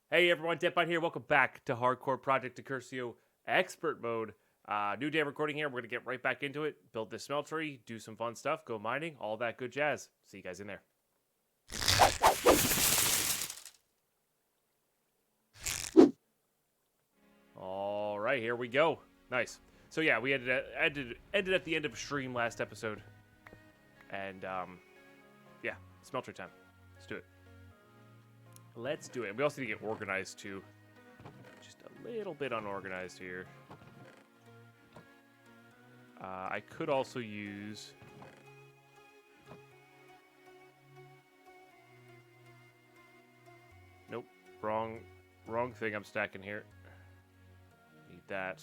Hey everyone, Deadpine here. Welcome back to Hardcore Project Decursio Expert Mode. New day of recording here. We're going to get right back into it. Build this smeltery, do some fun stuff, go mining, all that good jazz. See you guys in there. All right, here we go. Nice. So yeah, we ended at the end of stream last episode. And yeah, smeltery time. Let's do it. Let's do it. We also need to get organized too. Just a little bit unorganized here. I could also use... Nope. Wrong thing I'm stacking here. Need that.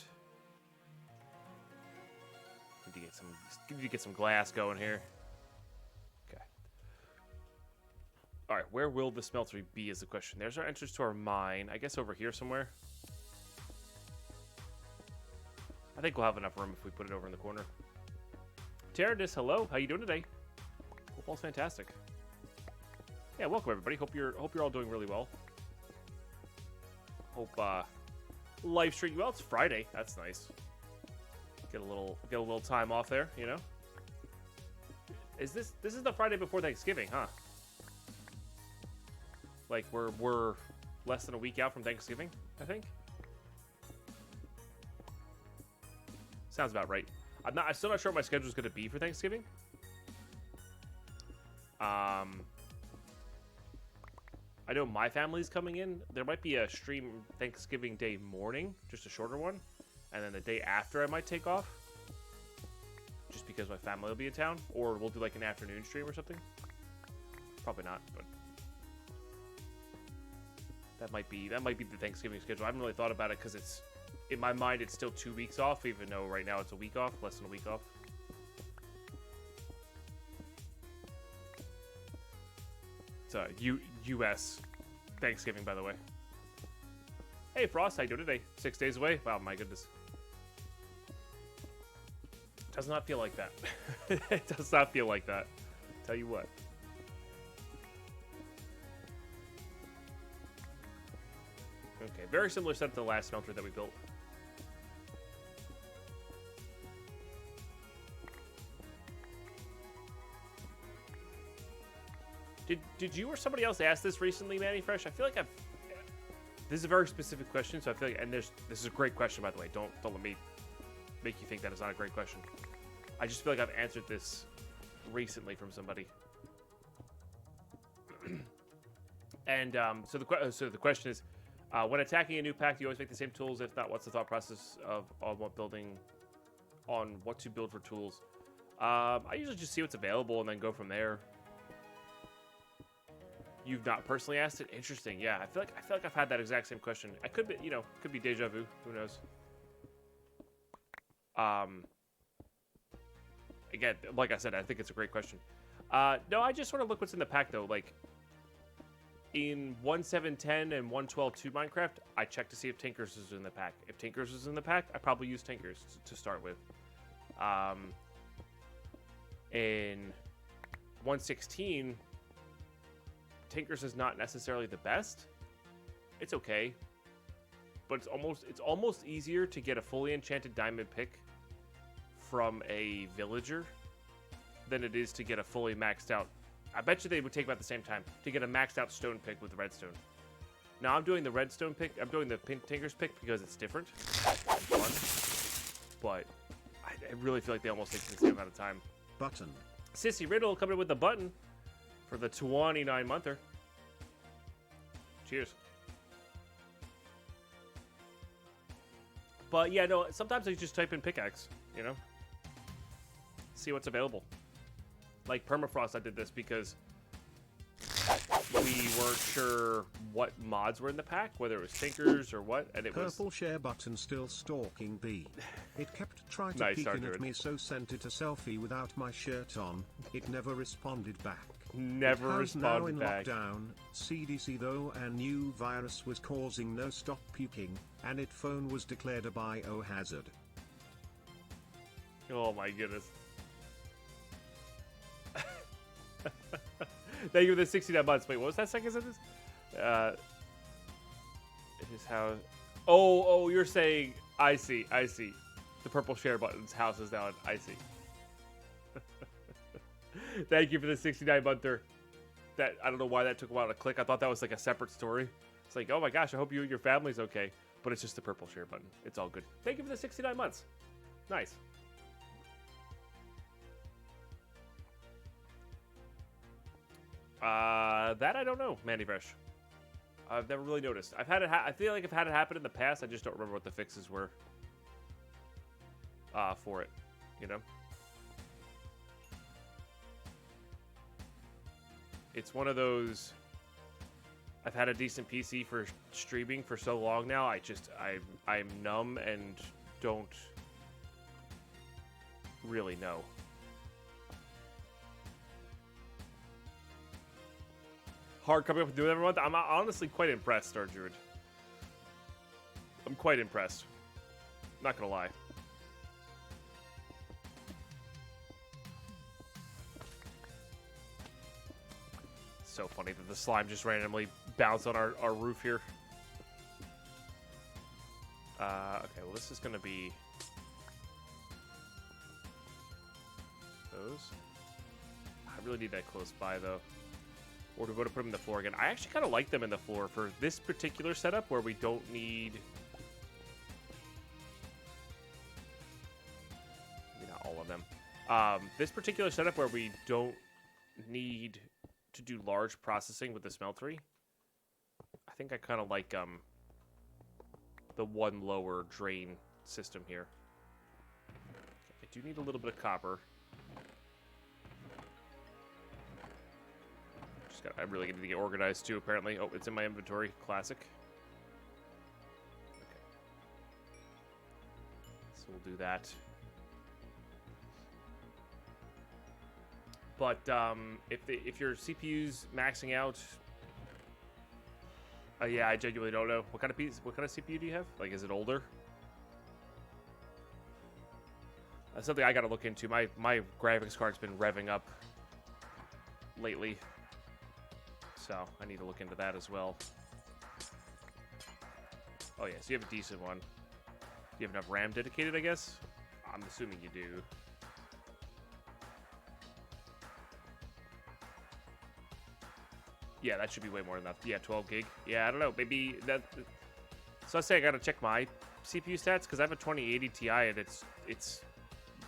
Need to get some glass going here. Okay. Alright, where will the smeltery be is the question. There's our entrance to our mine. I guess over here somewhere. I think we'll have enough room if we put it over in the corner. Teradis, hello. How you doing today? Hope all's fantastic. Yeah, welcome everybody. Hope you're all doing really well. Hope live stream. Well, it's Friday. That's nice. Get a little time off there, you know. This is the Friday before Thanksgiving, huh? Like we're less than a week out from Thanksgiving, I think. Sounds about right. I'm still not sure what my schedule is going to be for Thanksgiving. I know my family's coming in. There might be a stream Thanksgiving Day morning, just a shorter one, and then the day after I might take off, just because my family will be in town, or we'll do like an afternoon stream or something. Probably not, but that might be the Thanksgiving schedule. I haven't really thought about it because it's. In my mind, it's still 2 weeks off, even though right now it's a week off, less than a week off. It's U.S. Thanksgiving, by the way. Hey, Frost, how you doing today? 6 days away? Wow, my goodness. Does not feel like that. It does not feel like that. Tell you what. Okay, very similar setup to the last smelter that we built. Did you or somebody else ask this recently, Manny Fresh? I feel like this is a very specific question, so I feel like, and this is a great question, by the way. Don't let me make you think that it's not a great question. I just feel like I've answered this recently from somebody. And so the question is, when attacking a new pack, do you always make the same tools? If not, what's the thought process on what to build for tools? I usually just see what's available and then go from there. You've not personally asked it? Interesting. Yeah, I feel like I've had that exact same question. I could be deja vu. Who knows? Again, like I said, I think it's a great question. No, I just sort of look what's in the pack though. Like in 1.7.10 and 1.12.2 Minecraft, I check to see if Tinkers is in the pack. If Tinkers is in the pack, I probably use Tinkers to start with. In 1.16. Tinkers is not necessarily the best. It's okay, but it's almost easier to get a fully enchanted diamond pick from a villager than it is to get a fully maxed out. I bet you they would take about the same time to get a maxed out stone pick with the redstone. Now I'm doing the redstone pick. I'm doing the Tinkers pick because it's different, it's fun, but I really feel like they almost take the same amount of time. Button. Sissy Riddle coming in with the button for the 29-monther. Cheers. But yeah, no, sometimes I just type in pickaxe, you know? See what's available. Like Permafrost, I did this because we weren't sure what mods were in the pack, whether it was Tinkers or what, and it was... Purple share button still stalking B. It kept trying to Nice, peek in Arthur. at me, so sent it a selfie without my shirt on. It never responded back. Never it has responded now in back. lockdown. CDC though, a new virus was causing no stop puking, and it phone was declared a biohazard. Oh my goodness. Thank you for the 69 months. Wait, what was that second sentence? His house. Oh, you're saying. I see. The purple share button's house is down. I see. Thank you for the 69-monther. That I don't know why that took a while to click. I thought that was like a separate story. It's like, oh my gosh, I hope you and your family's okay. But it's just the purple share button. It's all good. Thank you for the 69 months. Nice. That I don't know, Mandy Fresh. I've never really noticed. I've had it. I feel like I've had it happen in the past. I just don't remember what the fixes were. For it, you know. It's one of those. I've had a decent PC for streaming for so long now. I'm numb and don't really know. Hard coming up with new every month. I'm honestly quite impressed, Star Druid. I'm quite impressed. Not gonna lie. So funny that the slime just randomly bounced on our roof here. Okay, well this is gonna be those. I really need that close by though. Or to go to put them in the floor again. I actually kind of like them in the floor for this particular setup where we don't need. Maybe not all of them. This particular setup where we don't need to do large processing with the smeltery. I think I kind of like the one lower drain system here. I do need a little bit of copper. I'm really going to get organized too, apparently. Oh, it's in my inventory. Classic. Okay. So we'll do that. But if your CPU's maxing out, yeah, I genuinely don't know. What kind of CPU do you have? Like, is it older? That's something I got to look into. My graphics card's been revving up lately. So, I need to look into that as well. Oh, yeah, so you have a decent one. You have enough RAM dedicated, I guess? I'm assuming you do. Yeah, that should be way more than enough. Yeah, 12 gig. Yeah, I don't know. Maybe that... So, let's say I gotta check my CPU stats, because I have a 2080 Ti, and it's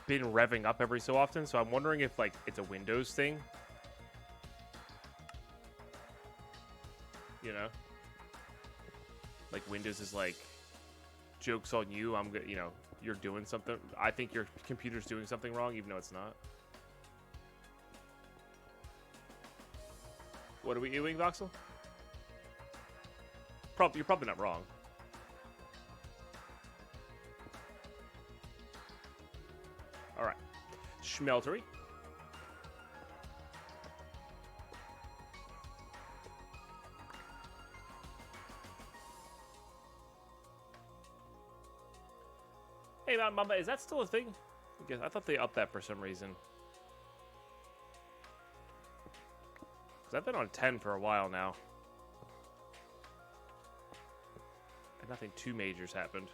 been revving up every so often, so I'm wondering if, like, it's a Windows thing. You know, like Windows is like, joke's on you. I'm good. You know, you're doing something. I think your computer's doing something wrong, even though it's not. What are we doing, Voxel? You're probably not wrong. All right, Schmeltery. Hey, Mamba, is that still a thing? I thought they upped that for some reason. Because I've been on 10 for a while now. And nothing too major's happened.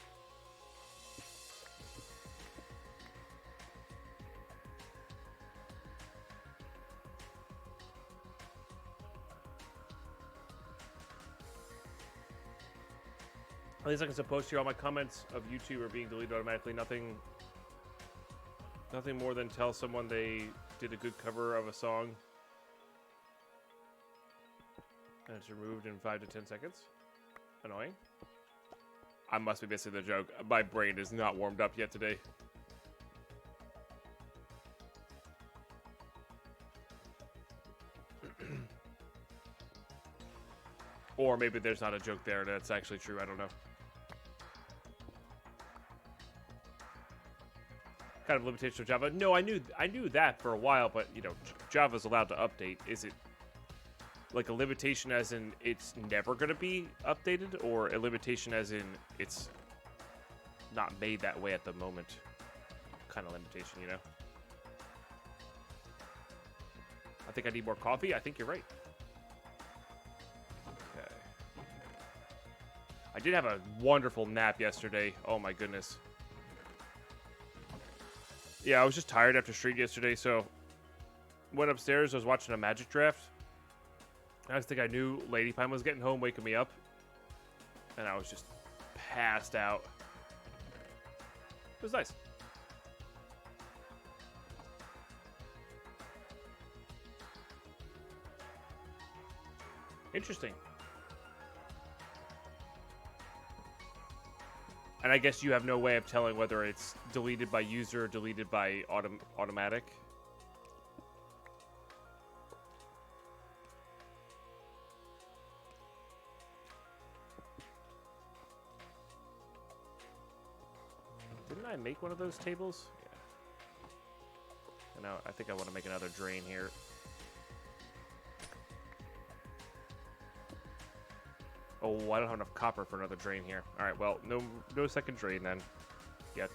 At least I can suppose here all my comments of YouTube are being deleted automatically. Nothing more than tell someone they did a good cover of a song. And it's removed in 5 to 10 seconds. Annoying. I must be missing the joke. My brain is not warmed up yet today. Or maybe there's not a joke there that's actually true. I don't know. Kind of limitation of Java. No, I knew that for a while, but you know, Java's allowed to update. Is it like a limitation as in it's never going to be updated, or a limitation as in it's not made that way at the moment? Kind of limitation, you know. I think I need more coffee. I think you're right. Okay. I did have a wonderful nap yesterday. Oh my goodness. Yeah, I was just tired after street yesterday, so went upstairs. I was watching a Magic draft. I think I knew Deadpine was getting home, waking me up, and I was just passed out. It was nice. Interesting. And I guess you have no way of telling whether it's deleted by user or deleted by automatic. Didn't I make one of those tables? Yeah. And now I think I want to make another drain here. Oh, I don't have enough copper for another drain here. All right, well, no second drain then, yet.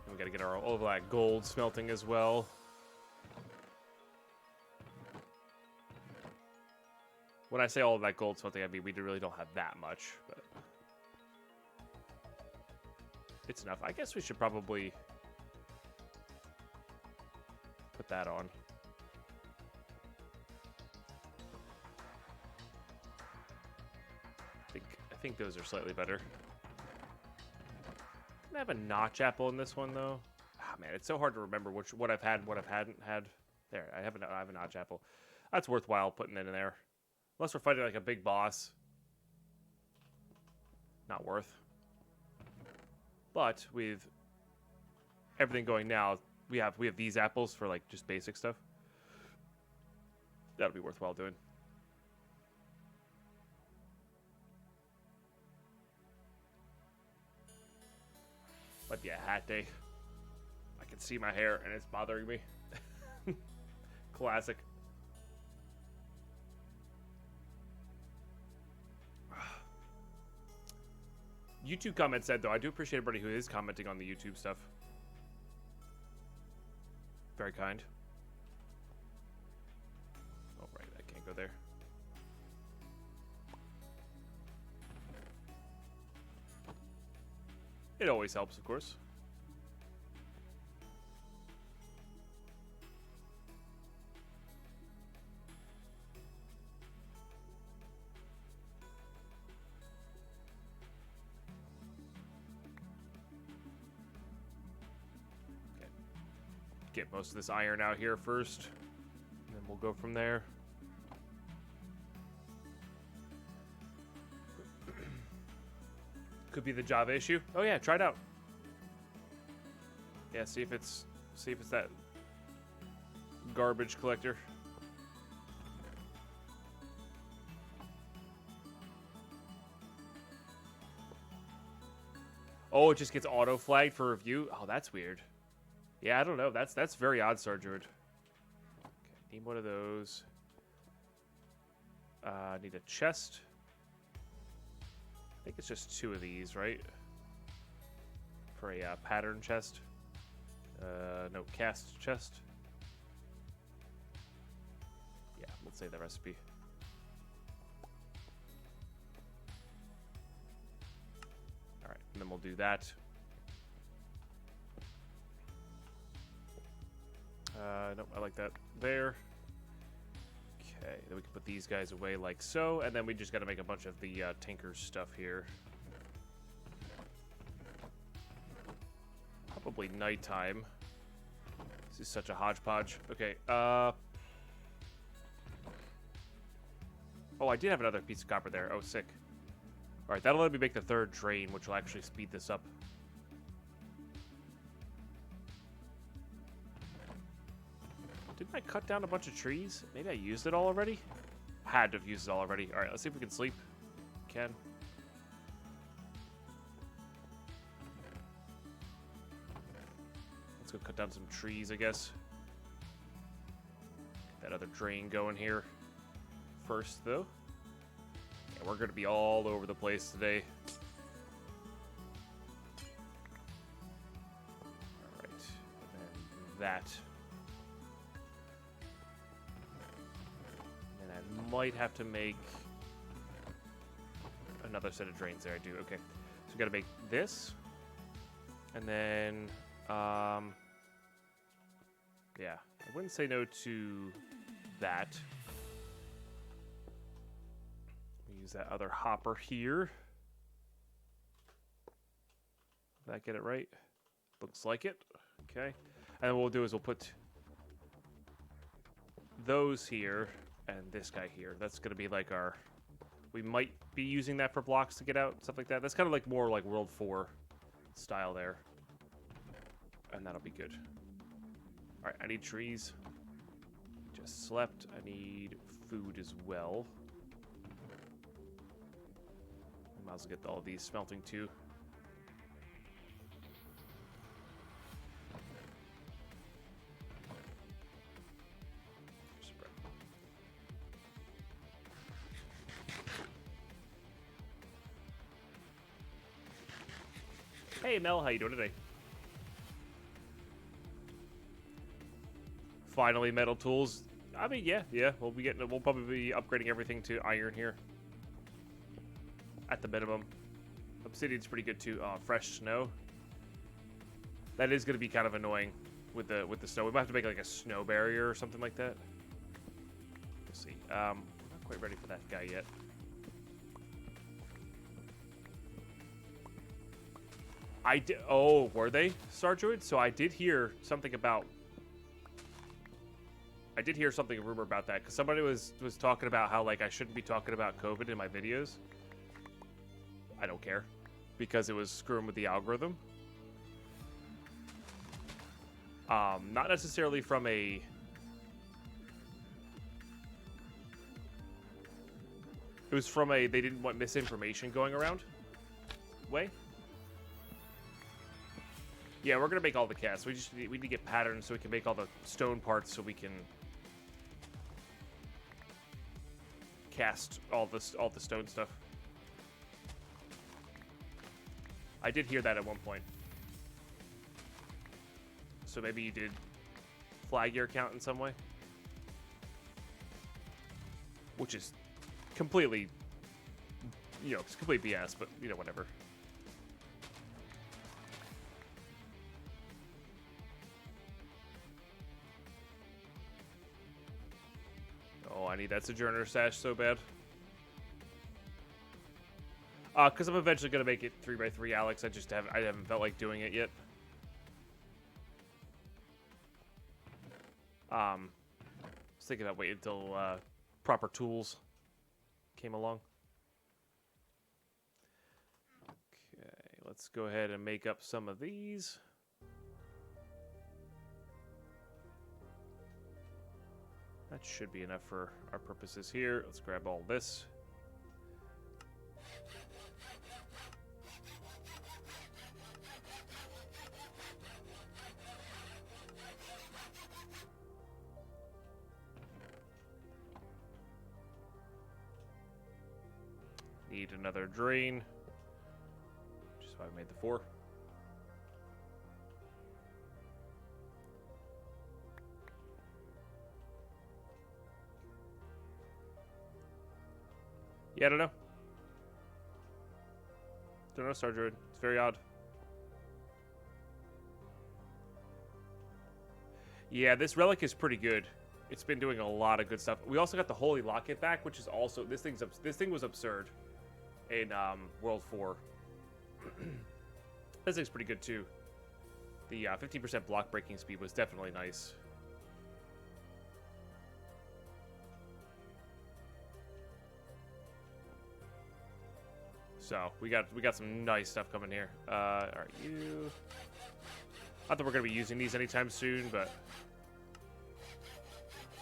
And we got to get all of that gold smelting as well. When I say all of that gold smelting, I mean we really don't have that much, but it's enough. I guess we should probably put that on. I think those are slightly better. I have a notch apple in this one though. Ah, man, it's so hard to remember what I've had and what I hadn't had. There, I have a notch apple. That's worthwhile putting it in there. Unless we're fighting like a big boss. Not worth. But with everything going now, we have these apples for like just basic stuff. That'll be worthwhile doing. Might be a hat day. I can see my hair and it's bothering me. Classic. YouTube comment said, though, I do appreciate everybody who is commenting on the YouTube stuff. Very kind. Oh, right, I can't go there. It always helps, of course. Get most of this iron out here first, and then we'll go from there. Could be the Java issue. Oh yeah, try it out. Yeah, see if it's that garbage collector. Oh, it just gets auto flagged for review. Oh, that's weird. Yeah, I don't know. That's very odd, Sargeord. Okay, need one of those. Need a chest. I think it's just 2 of these, right? For a pattern chest. No, cast chest. Yeah, let's say the recipe. Alright, and then we'll do that. Nope, I like that there. Okay, then we can put these guys away like so, and then we just got to make a bunch of the Tinker's stuff here. Probably nighttime. This is such a hodgepodge. Okay, oh, I did have another piece of copper there. Oh, sick. Alright, that'll let me make the 3rd drain, which will actually speed this up. Didn't I cut down a bunch of trees? Maybe I used it all already? Had to have used it all already. Alright, let's see if we can sleep. Can. Let's go cut down some trees, I guess. Get that other drain going here. First, though. Yeah, we're going to be all over the place today. Alright. And then that. might have to make another set of drains there. I do. Okay. So we got to make this. And then, yeah, I wouldn't say no to that. We use that other hopper here. Did that get it right? Looks like it. Okay. And then what we'll do is we'll put those here and this guy here. That's going to be like our... We might be using that for blocks to get out, stuff like that. That's kind of like more like World 4 style there. And that'll be good. Alright, I need trees. Just slept. I need food as well. I might as well get all these smelting too. Hey Mel, how you doing today? Finally, metal tools. I mean, yeah. We'll probably be upgrading everything to iron here, at the minimum. Obsidian's pretty good too. Fresh snow. That is going to be kind of annoying with the snow. We might have to make like a snow barrier or something like that. We'll see. We're not quite ready for that guy yet. I did. Oh, were they Star Druid? So I did hear something about. I did hear something, a rumor about that, because somebody was talking about how like I shouldn't be talking about COVID in my videos. I don't care, because it was screwing with the algorithm. Not necessarily from a. It was from a they didn't want misinformation going around way. Yeah, we're gonna make all the casts. We need to get patterns so we can make all the stone parts so we can cast all the stone stuff. I did hear that at one point. So maybe you did flag your account in some way, which is completely, it's complete BS. But whatever. Oh, I need that Sojourner Sash so bad. Because I'm eventually going to make it 3x3, Alex. I haven't felt like doing it yet. I was thinking about waiting until proper tools came along. Okay, let's go ahead and make up some of these. That should be enough for our purposes here. Let's grab all this. Need another drain. Which is why I made the 4. Yeah, I don't know. Don't know, Star Druid. It's very odd. Yeah, this relic is pretty good. It's been doing a lot of good stuff. We also got the Holy Locket back, which is also this thing was absurd in World 4. This thing's pretty good too. The 15% block breaking speed was definitely nice. So we got some nice stuff coming here. Are you? Not that we're gonna be using these anytime soon, but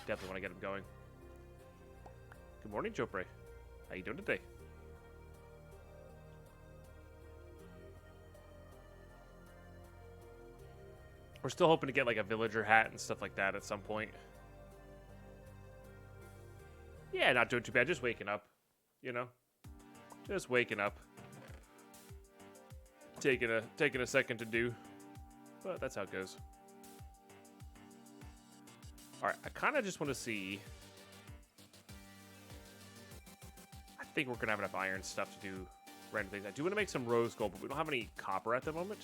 definitely want to get them going. Good morning, Jopre. How you doing today? We're still hoping to get like a villager hat and stuff like that at some point. Yeah, not doing too bad. Just waking up, Just waking up. Taking a second to do. But that's how it goes. Alright, I kind of just want to see think we're gonna have enough iron stuff to do random things. I do want to make some rose gold, but we don't have any copper at the moment.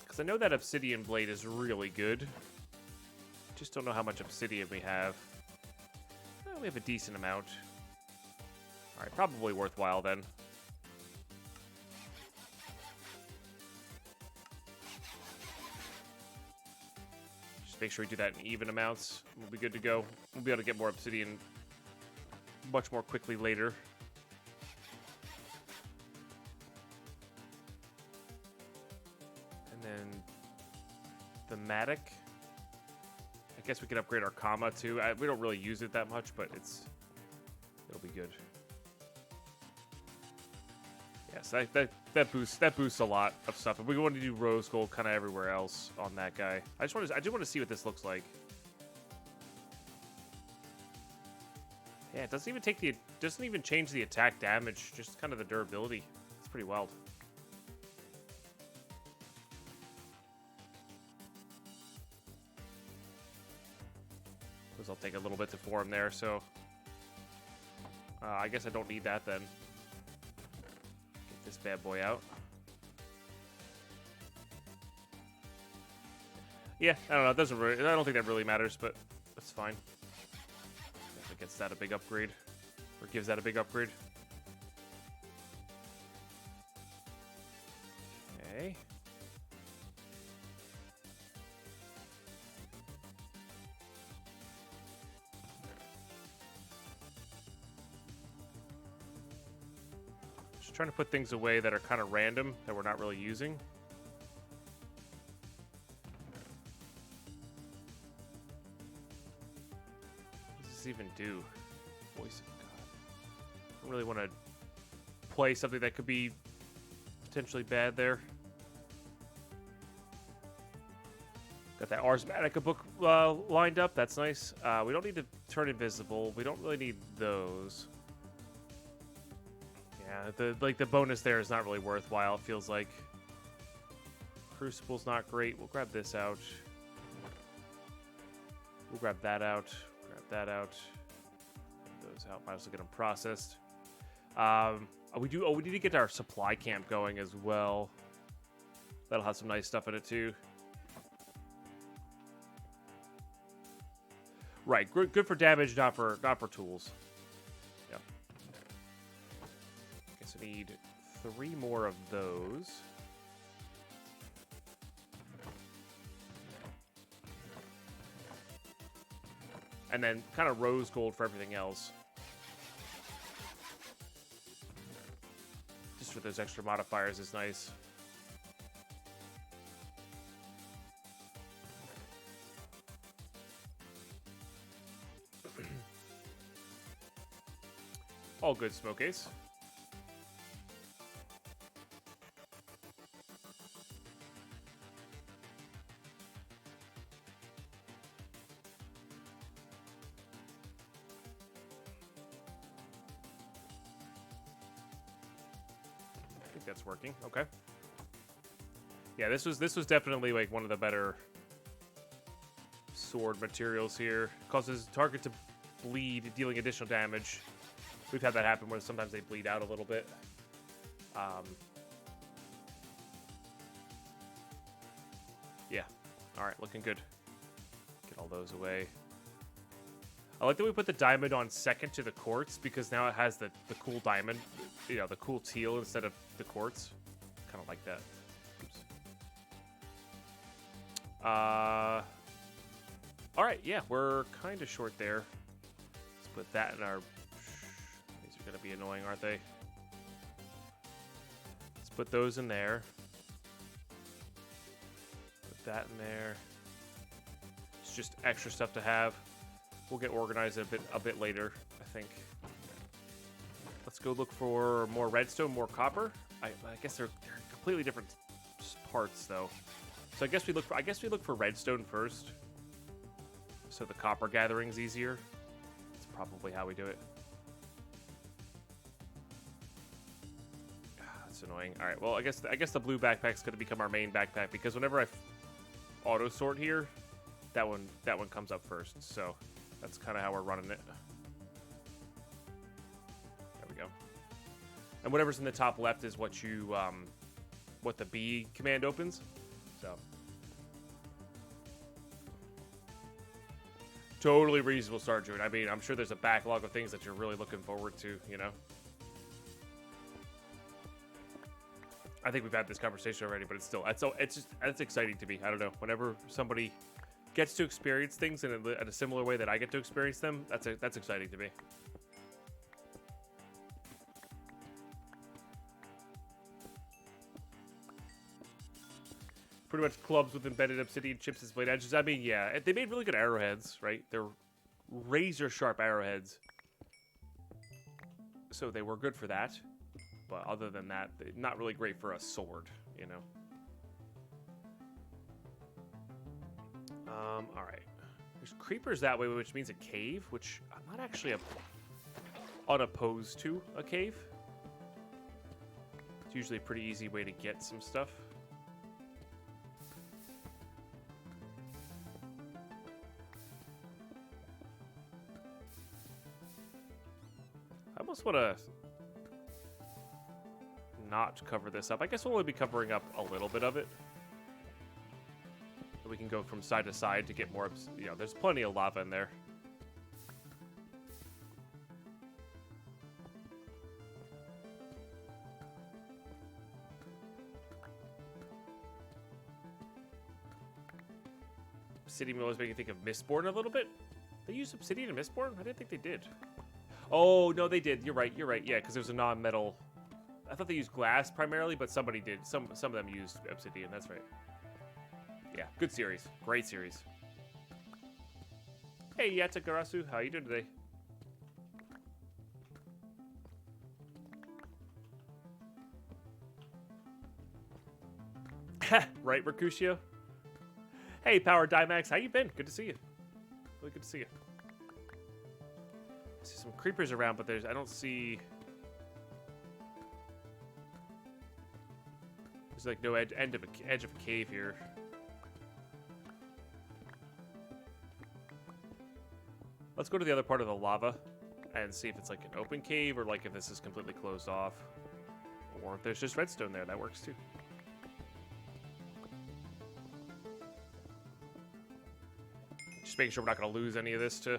Because I know that obsidian blade is really good. Just don't know how much obsidian we have. Well, we have a decent amount. Alright, probably worthwhile then. Just make sure we do that in even amounts. We'll be good to go. We'll be able to get more obsidian much more quickly later. And then thematic. I guess we could upgrade our comma too. We don't really use it that much, but it'll be good. Yes, that boosts a lot of stuff. And we want to do rose gold kind of everywhere else on that guy. I just want to see what this looks like. Yeah, it doesn't even change the attack damage, just kind of the durability. It's pretty wild. I'll take a little bit to form there, so I guess I don't need that then. Get this bad boy out. Yeah, I don't know. It doesn't really, I don't think that really matters, but that's fine. Definitely gets that a big upgrade, or gives that a big upgrade. Okay. Trying to put things away that are kind of random that we're not really using. What does this even do? Voice of God. I don't really want to play something that could be potentially bad there. Got that Ars Magica book lined up. That's nice. We don't need to turn invisible. We don't really need those. The bonus there is not really worthwhile, it feels like. Crucible's not great. We'll grab this out. We'll grab that out. Grab that out. Grab those out. Might as well get them processed. We need to get our supply camp going as well. That'll have some nice stuff in it too. Right, good for damage, not for tools. Yep. Guess I need 3 more of those. And then kind of rose gold for everything else. Just for those extra modifiers is nice. All good, Smoke Ace. I think that's working. Okay. Yeah, this was definitely like one of the better sword materials here. Causes target to bleed, dealing additional damage. We've had that happen where sometimes they bleed out a little bit. Yeah. All right, looking good. Get all those away. I like that we put the diamond on second to the quartz because now it has the cool diamond, you know, the cool teal instead of the quartz. Kind of like that. Oops. All right, yeah, we're kind of short there. Let's put that in our... These are going to be annoying, aren't they? Let's put those in there. Put that in there. It's just extra stuff to have. We'll get organized a bit later, I think. Let's go look for more redstone, more copper. I guess they're completely different parts, though. So I guess we look for redstone first, so the copper gathering's easier. That's probably how we do it. That's annoying. All right, well, I guess the blue backpack's going to become our main backpack because whenever I auto sort here, that one comes up first. So that's kind of how we're running it. There we go. And whatever's in the top left is what you what the B command opens. So totally reasonable start, June. I mean, I'm sure there's a backlog of things that you're really looking forward to, you know. I think we've had this conversation already, but it's exciting to me. I don't know. Whenever somebody gets to experience things in a similar way that I get to experience them, that's exciting to me. Pretty much clubs with embedded obsidian chips as blade edges. I mean, yeah, they made really good arrowheads, right? They're razor sharp arrowheads, so they were good for that. But other than that, not really great for a sword, you know. All right. There's creepers that way, which means a cave, which I'm not actually unopposed to a cave. It's usually a pretty easy way to get some stuff. I almost want to not cover this up. I guess we'll only be covering up a little bit of it. We can go from side to side to get more, you know, there's plenty of lava in there. Obsidian always making me think of Mistborn a little bit. They used obsidian in Mistborn? I didn't think they did. Oh, no, they did. You're right. Yeah, because there's a non-metal. I thought they used glass primarily, but somebody did. Some of them used obsidian. That's right. Yeah, good series. Great series. Hey, Decursio, how you doing today? Right, Mercutio? Hey, Power Dimax, how you been? Good to see you. Really good to see you. I see some creepers around, but I don't see... There's like no edge of a cave here. Let's go to the other part of the lava and see if it's like an open cave or like if this is completely closed off. Or if there's just redstone there, that works too. Just making sure we're not going to lose any of this to...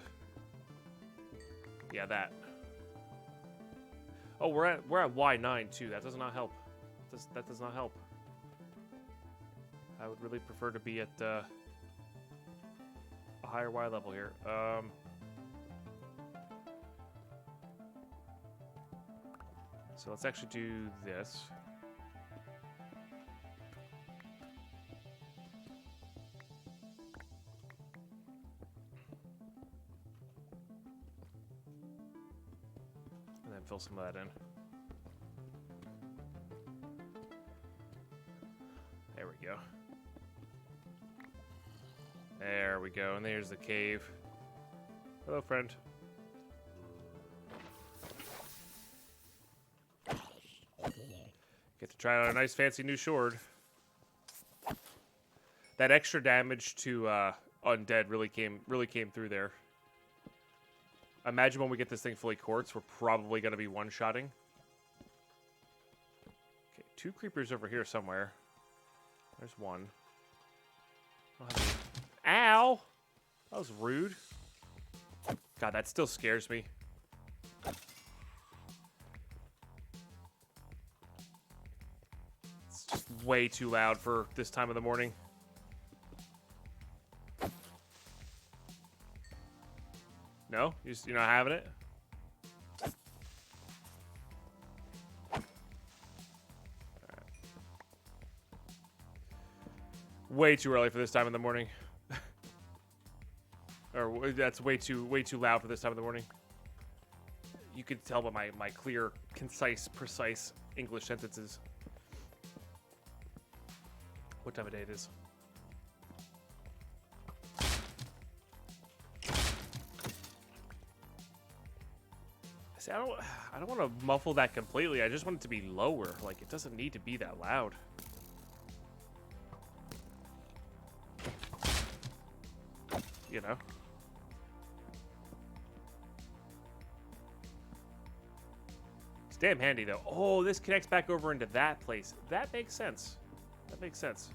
Yeah, that. Oh, we're at Y9 too. That does not help. That does not help. I would really prefer to be at a higher Y level here. So let's actually do this. And then fill some of that in. There we go. There we go. And there's the cave. Hello, friend. Get to try out a nice fancy new sword. That extra damage to undead really came through there. Imagine when we get this thing fully quartz, we're probably going to be one-shotting. Okay, 2 creepers over here somewhere. There's one. Ow! That was rude. God, that still scares me. It's just way too loud for this time of the morning. No? You're not having it? Way too early for this time in the morning. Or that's way too loud for this time of the morning. You can tell by my clear, concise, precise English sentences what time of day it is. See, I don't want to muffle that completely. I just want it to be lower. Like, it doesn't need to be that loud. you know. It's damn handy, though. Oh, this connects back over into that place. That makes sense. That makes sense.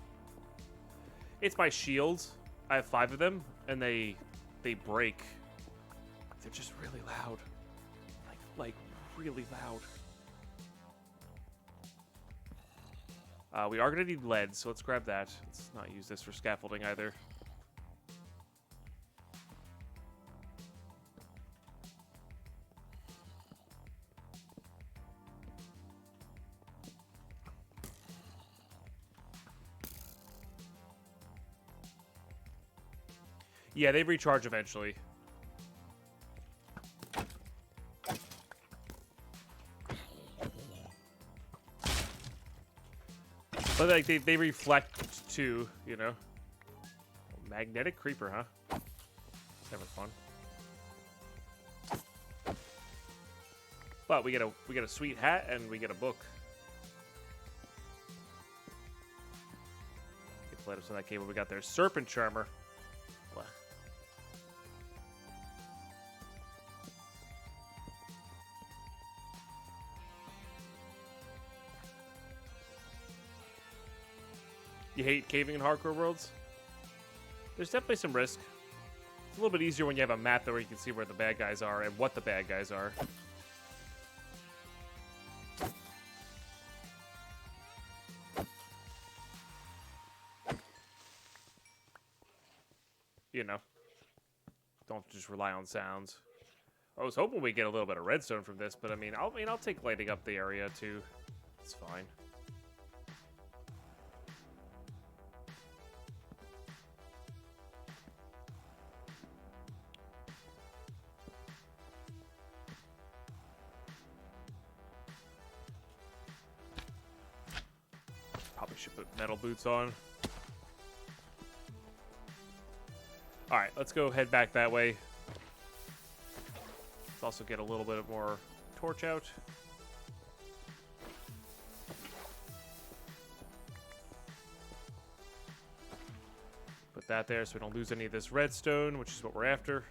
It's my shields. I have 5 of them, and they break. They're just really loud. Like really loud. We are going to need lead, so let's grab that. Let's not use this for scaffolding either. Yeah, they recharge eventually. But like they reflect too, you know. Magnetic creeper, huh? Never fun. But we get a sweet hat and we get a book. Let's let us know that cable we got there. Serpent Charmer. What? You hate caving in hardcore worlds? There's definitely some risk. It's a little bit easier when you have a map where you can see where the bad guys are and what the bad guys are. You know, don't just rely on sounds. I was hoping we get a little bit of redstone from this, but I mean, I'll take lighting up the area too. It's fine. Probably should put metal boots on. Alright, let's go head back that way. Let's also get a little bit more torch out. Put that there so we don't lose any of this redstone, which is what we're after.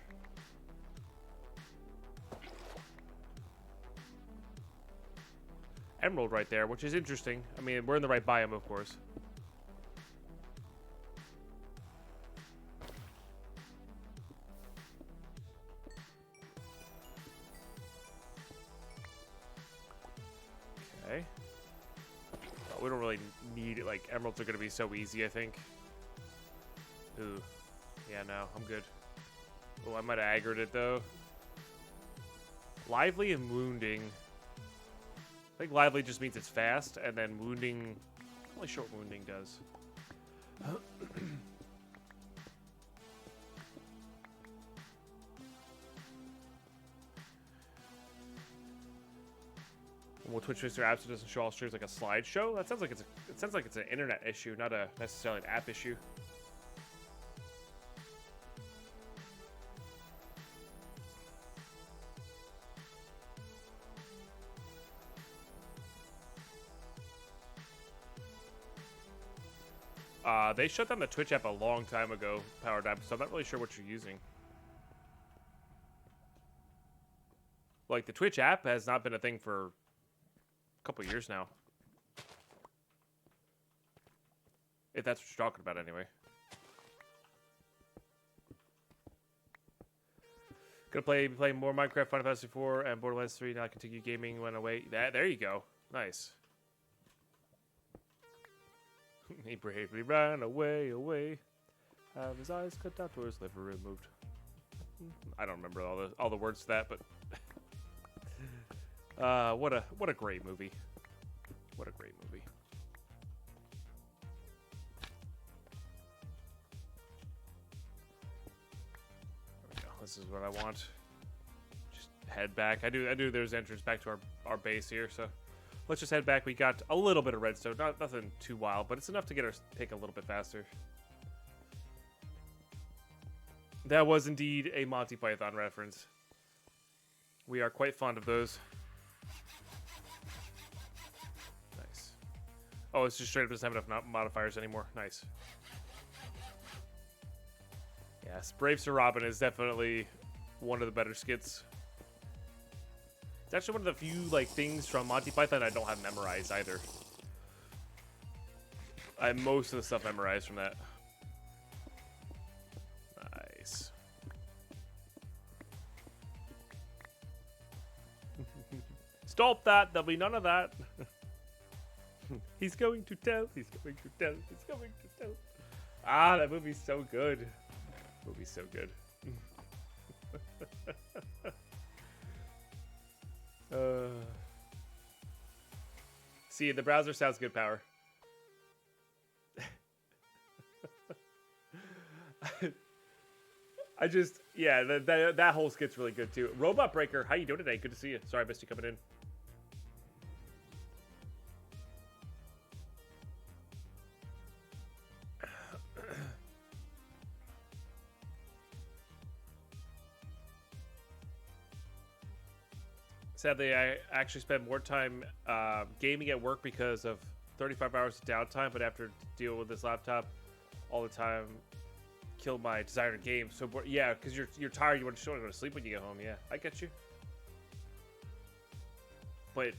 Emerald right there, which is interesting. I mean, we're in the right biome, of course. Okay. Well, we don't really need it. Like, emeralds are going to be so easy, I think. Ooh. Yeah, no, I'm good. Oh, I might have aggroed it, though. Lively and wounding. I think lively just means it's fast, and then wounding... I'm not really sure what wounding does. Well, Twitch Mixer apps doesn't show all streams like a slideshow. That sounds like it sounds like it's an internet issue, not a necessarily an app issue. They shut down the Twitch app a long time ago, Powered App, so I'm not really sure what you're using. Like, the Twitch app has not been a thing for a couple years now. If that's what you're talking about, anyway. Gonna play more Minecraft, Final Fantasy 4, and Borderlands 3. Now I continue gaming when away. There you go. Nice. He bravely ran away. Have his eyes cut out or his liver removed. I don't remember all the words to that, but what a great movie. What a great movie. There we go. This is what I want. Just head back. I do. There's entrance back to our base here, so. Let's just head back. We got a little bit of redstone. Nothing too wild, but it's enough to get our pick a little bit faster. That was indeed a Monty Python reference. We are quite fond of those. Nice. Oh, it's just straight up doesn't have enough modifiers anymore. Nice. Yes, Brave Sir Robin is definitely one of the better skits. It's actually one of the few like things from Monty Python I don't have memorized either. I have most of the stuff memorized from that. Nice. Stop that! There'll be none of that. He's going to tell. He's going to tell. He's going to tell. Ah, that movie's so good. Movie's so good. See, the browser sounds good, Power. I just, yeah, that whole skit's really good too. Robot Breaker, how you doing today? Good to see you. Sorry I missed you coming in. Sadly, I actually spend more time gaming at work because of 35 hours of downtime, but after dealing with this laptop all the time, killed my desire to game. So yeah, because you're tired, you want to go to sleep when you get home. Yeah, I get you. But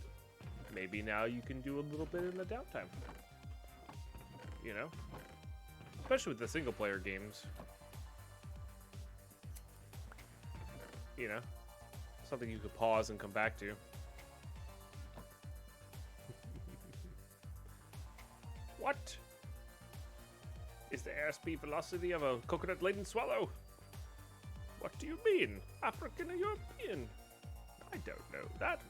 maybe now you can do a little bit in the downtime. You know, especially with the single player games. You know. Something you could pause and come back to. What? Is the airspeed velocity of a coconut-laden swallow? What do you mean? African or European? I don't know that.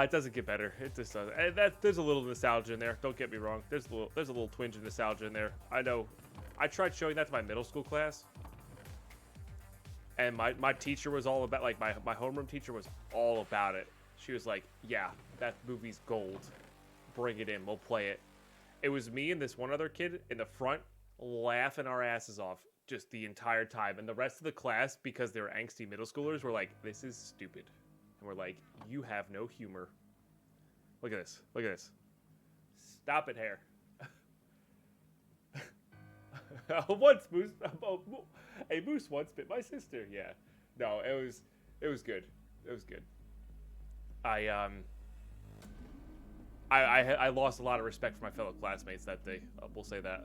It doesn't get better. It just doesn't. And there's a little nostalgia in there. Don't get me wrong. There's a little twinge of nostalgia in there. I know. I tried showing that to my middle school class. And my teacher was all about, like, my homeroom teacher was all about it. She was like, yeah, that movie's gold. Bring it in. We'll play it. It was me and this one other kid in the front laughing our asses off just the entire time. And the rest of the class, because they were angsty middle schoolers, were like, this is stupid. And we're like, you have no humor. Look at this. Look at this. Stop it, hair. Once moose, a moose once bit my sister. Yeah, no, it was good. It was good. I lost a lot of respect for my fellow classmates that day. We'll say that.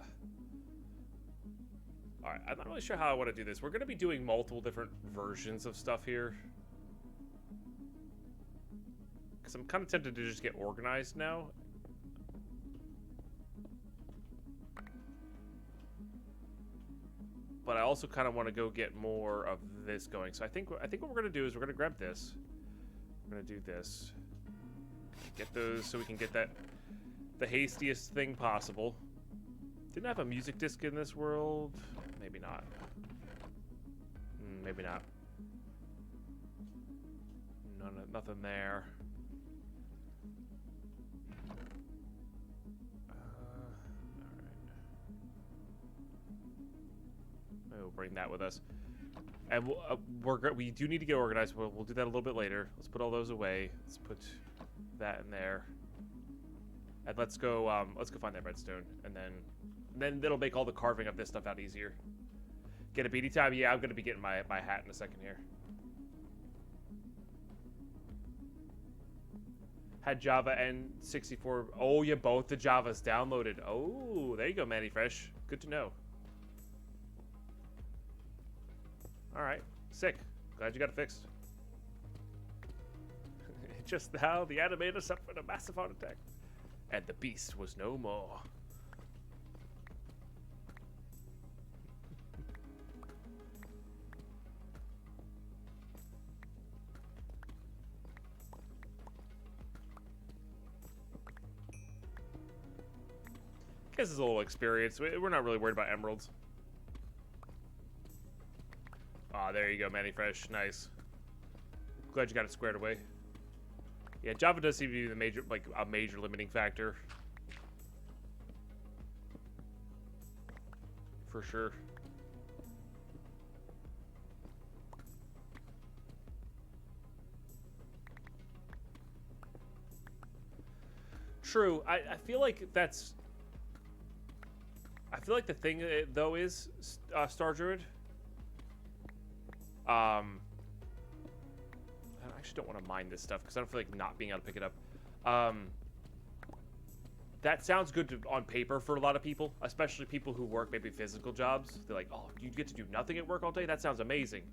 All right, I'm not really sure how I want to do this. We're going to be doing multiple different versions of stuff here, because I'm kind of tempted to just get organized now. But I also kind of want to go get more of this going. So I think what we're going to do is we're going to grab this. We're going to do this. Get those so we can get that the hastiest thing possible. Didn't I have a music disc in this world? Maybe not. Maybe not. Nothing there. We'll bring that with us, and we do need to get organized. We'll do that a little bit later. Let's put all those away. Let's put that in there, and let's go find that redstone, and then it'll make all the carving of this stuff out easier. Get a beanie time. Yeah, I'm gonna be getting my hat in a second here. Had Java and 64. Oh, yeah, both the Javas downloaded. Oh, there you go, Manny Fresh. Good to know. Alright, sick. Glad you got it fixed. Just now, the animator suffered a massive heart attack. And the beast was no more. Guess it's a little experience. We're not really worried about emeralds. Ah, there you go, Manny Fresh. Nice. Glad you got it squared away. Yeah, Java does seem to be the major limiting factor. For sure. True. I feel like that's... I feel like the thing though is Star Druid. I actually don't want to mine this stuff because I don't feel like not being able to pick it up. That sounds good on paper for a lot of people, especially people who work maybe physical jobs. They're like, oh, you get to do nothing at work all day? That sounds amazing.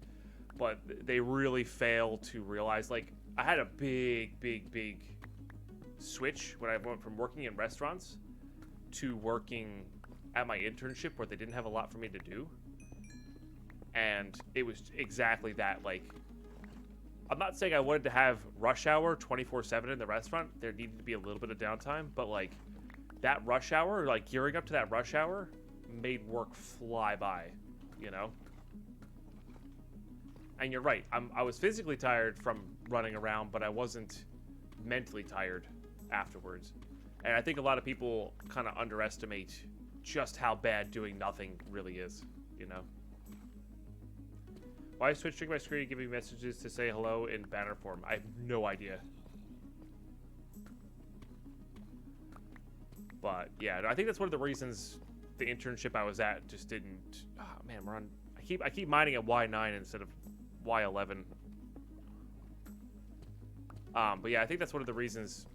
But they really fail to realize, like, I had a big switch when I went from working in restaurants to working at my internship where they didn't have a lot for me to do. And it was exactly that. Like, I'm not saying I wanted to have rush hour 24/7 in the restaurant. There needed to be a little bit of downtime, but like that rush hour, like gearing up to that rush hour, made work fly by, you know? And you're right. I was physically tired from running around, but I wasn't mentally tired afterwards. And I think a lot of people kind of underestimate just how bad doing nothing really is, you know? Why is Twitch triggering my screen giving messages to say hello in banner form? I have no idea. But yeah, I think that's one of the reasons the internship I was at just didn't. Oh man, we're on. I keep mining at Y9 instead of Y11. But yeah, I think that's one of the reasons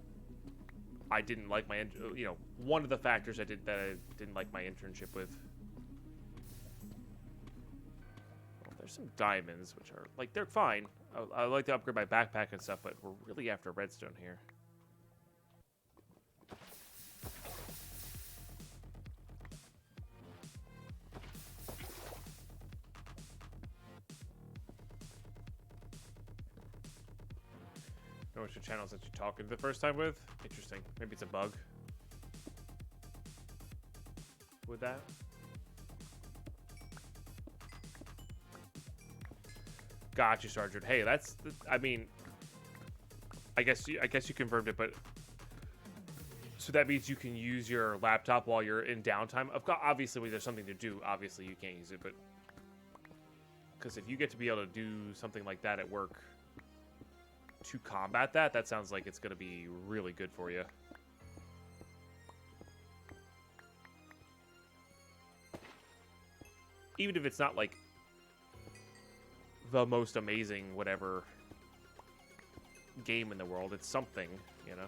I didn't like my. You know, one of the factors I didn't like my internship with. There's some diamonds, which are, like, they're fine. I like to upgrade my backpack and stuff, but we're really after redstone here. Know which channels that you're talking the first time with? Interesting. Maybe it's a bug. With that? Got you, Sergeant. Hey, that's. I mean, I guess you confirmed it, but so that means you can use your laptop while you're in downtime. Of course, obviously, when there's something to do, obviously you can't use it, but because if you get to be able to do something like that at work to combat that, that sounds like it's going to be really good for you. Even if it's not like the most amazing whatever game in the world, it's something, you know.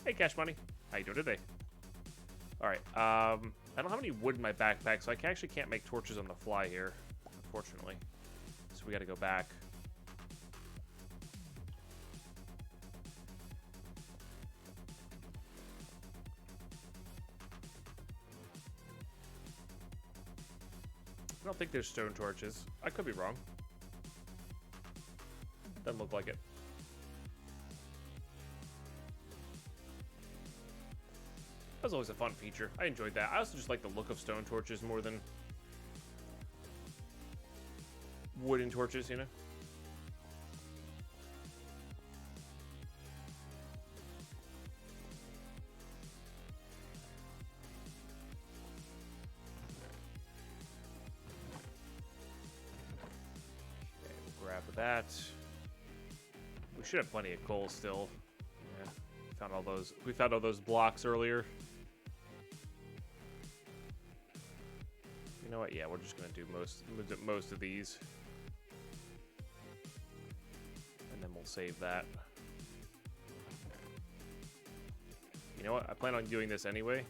Hey, Cash Money, how you doing today? All right, I don't have any wood in my backpack, so I actually can't make torches on the fly here, unfortunately. So we got to go back. I don't think there's stone torches. I could be wrong. Doesn't look like it. That was always a fun feature. I enjoyed that. I also just like the look of stone torches more than wooden torches, you know? That. We should have plenty of coal still. Yeah, we found all those blocks earlier. You know what? Yeah, we're just gonna do most of these, and then we'll save that. You know what? I plan on doing this anyway.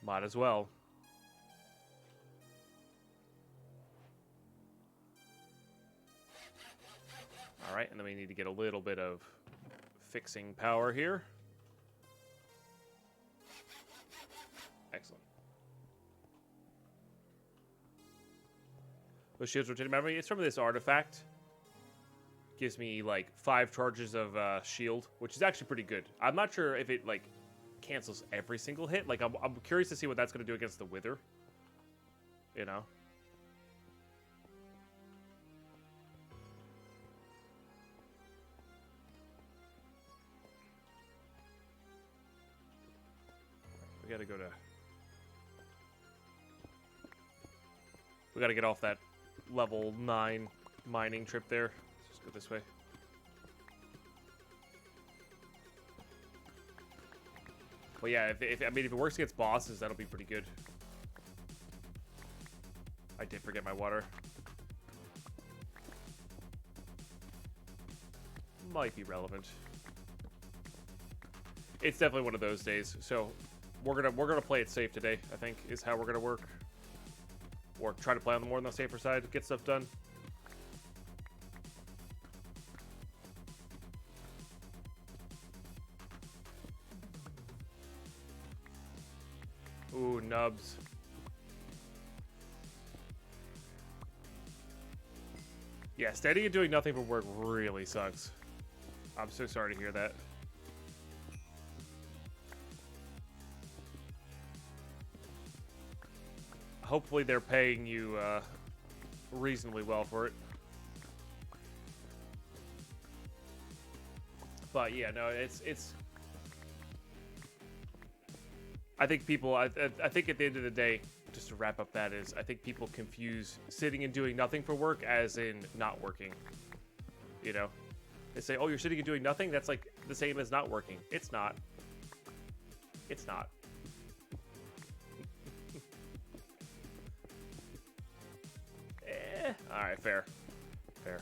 Might as well. Alright, and then we need to get a little bit of fixing power here. Excellent. Those shields rotating memory. It's from this artifact. Gives me like 5 charges of shield, which is actually pretty good. I'm not sure if it like cancels every single hit. Like, I'm curious to see what that's going to do against the Wither. You know? We gotta go to... We gotta get off that level 9 mining trip there. Let's just go this way. Well, yeah, if it works against bosses, that'll be pretty good. I did forget my water. Might be relevant. It's definitely one of those days. So we're gonna play it safe today. I think is how we're gonna work, or try to play on the more on the safer side, get stuff done. Ooh, nubs. Yeah, steady and doing nothing for work really sucks. I'm so sorry to hear that. Hopefully they're paying you reasonably well for it. But yeah, no, it's I think people, I think at the end of the day, just to wrap up that is, I think people confuse sitting and doing nothing for work as in not working. You know? They say, oh, you're sitting and doing nothing? That's like the same as not working. It's not. It's not. Alright, fair. Fair.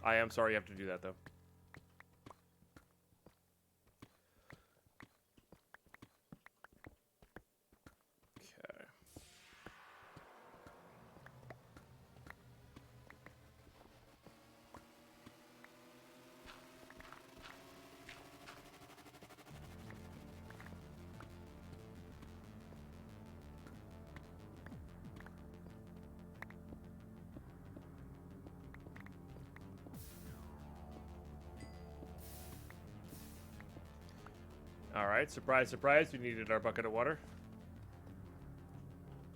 I am sorry you have to do that, though. Okay. Alright, surprise, surprise, we needed our bucket of water.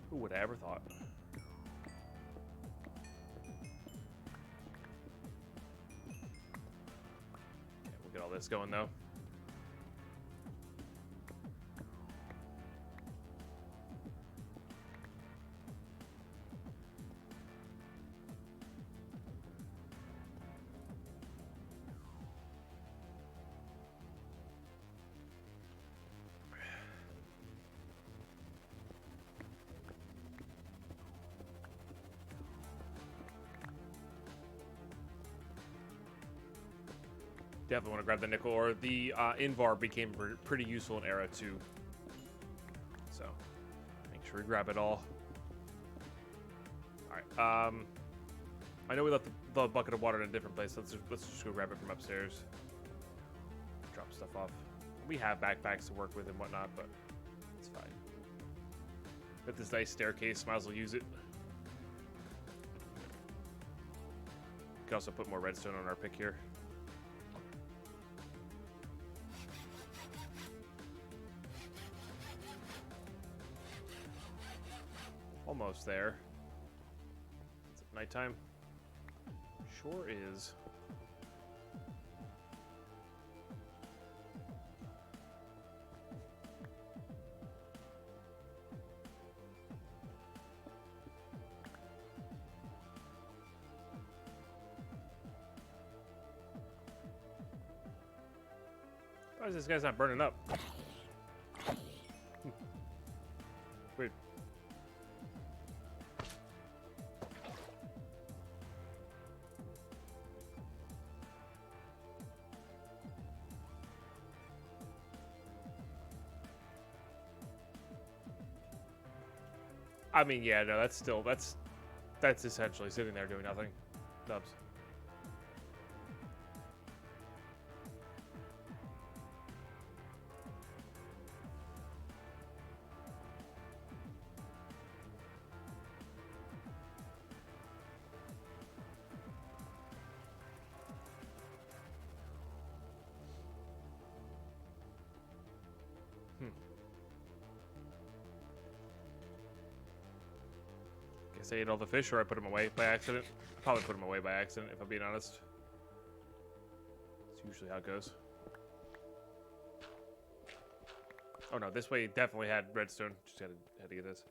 Who would have ever thought? Okay, we'll get all this going, though. Definitely want to grab the nickel, or the Invar became pretty useful in Era 2. So, make sure we grab it all. Alright, I know we left the bucket of water in a different place. Let's just go grab it from upstairs. Drop stuff off. We have backpacks to work with and whatnot, but it's fine. Got this nice staircase, might as well use it. Can also put more redstone on our pick here. Almost there. Is it nighttime? Sure is. Why is this guy's not burning up? Weird. I mean, yeah, no, that's essentially sitting there doing nothing. Nubs. Guess I ate all the fish, or I put them away by accident. I probably put them away by accident, if I'm being honest. It's usually how it goes. Oh no, this way definitely had redstone. Just had to get this.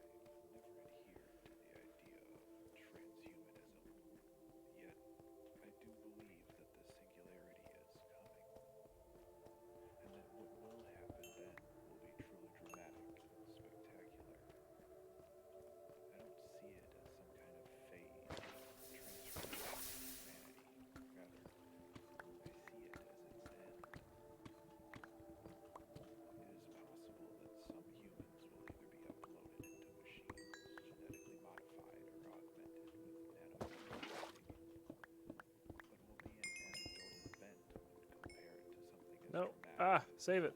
Ah, save it.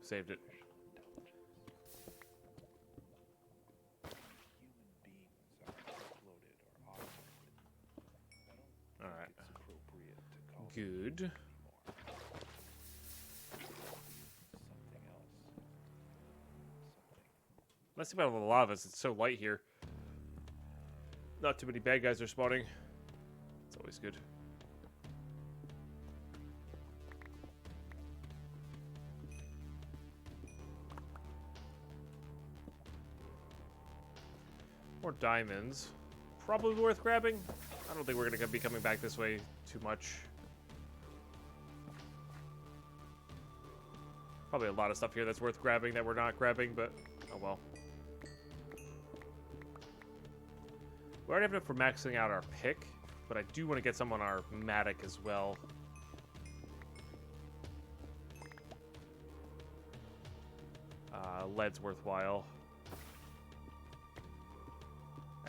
Saved it. Alright. Good. Let's see about all the lavas. It's so light here. Not too many bad guys are spawning. It's always good. More diamonds. Probably worth grabbing. I don't think we're going to be coming back this way too much. Probably a lot of stuff here that's worth grabbing that we're not grabbing, but oh well. We already have enough for maxing out our pick, but I do want to get some on our Matic as well. Lead's worthwhile.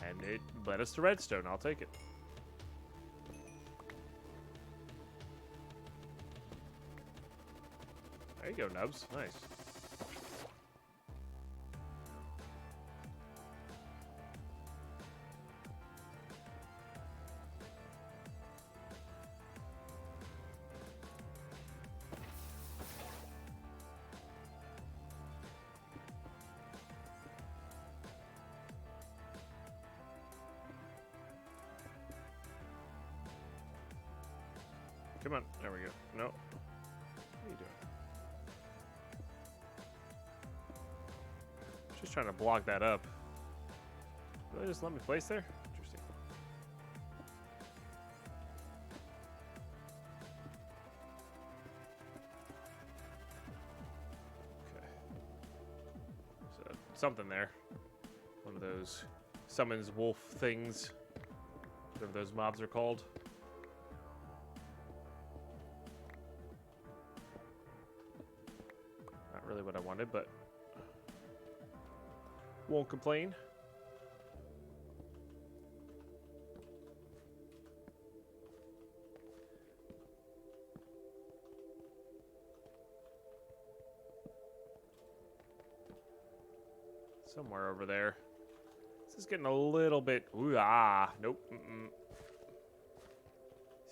And it led us to redstone. I'll take it. There you go, Nubs. Nice. Come on. There we go. No. What are you doing? Just trying to block that up. Really just let me place there? Interesting. Okay. So, something there. One of those summons wolf things. Whatever those mobs are called. Really what I wanted, but won't complain. Somewhere over there. This is getting a little bit. Ooh, ah, nope. See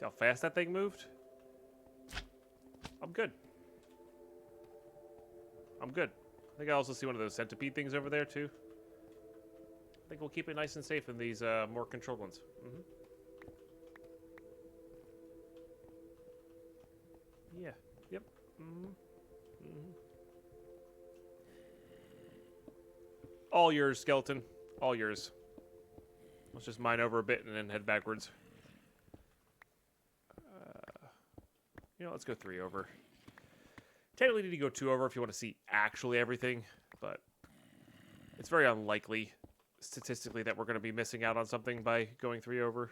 how fast that thing moved? I'm good. I'm good. I think I also see one of those centipede things over there, too. I think we'll keep it nice and safe in these more controlled ones. Yeah. Yep. All yours, skeleton. All yours. Let's just mine over a bit and then head backwards. You know, let's go 3 over. Technically need to go 2 over if you want to see actually everything, but it's very unlikely statistically that we're going to be missing out on something by going 3 over.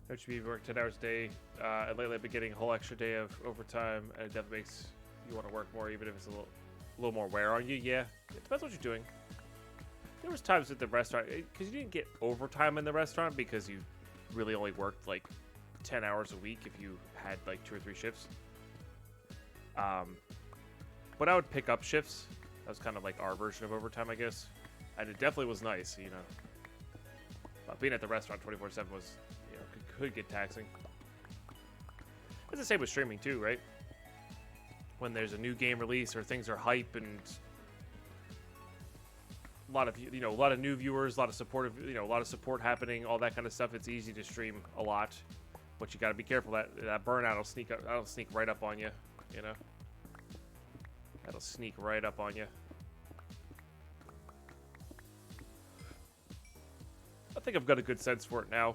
It should be work 10 hours a day, and lately I've been getting a whole extra day of overtime, and it definitely makes you want to work more, even if it's a little more wear on you. Yeah, it depends what you're doing. There was times at the restaurant, because you didn't get overtime in the restaurant because you really only worked like 10 hours a week if you had like 2 or 3 shifts. But I would pick up shifts. That was kind of like our version of overtime, I guess. And it definitely was nice, you know. But being at the restaurant 24/7 was, you know, could get taxing. It's the same with streaming too, right? When there's a new game release or things are hype and a lot of, you know, a lot of new viewers, a lot of supportive, you know, a lot of support happening, all that kind of stuff. It's easy to stream a lot, but you got to be careful that burnout will sneak up, that'll sneak right up on you, you know. That'll sneak right up on you. I think I've got a good sense for it now.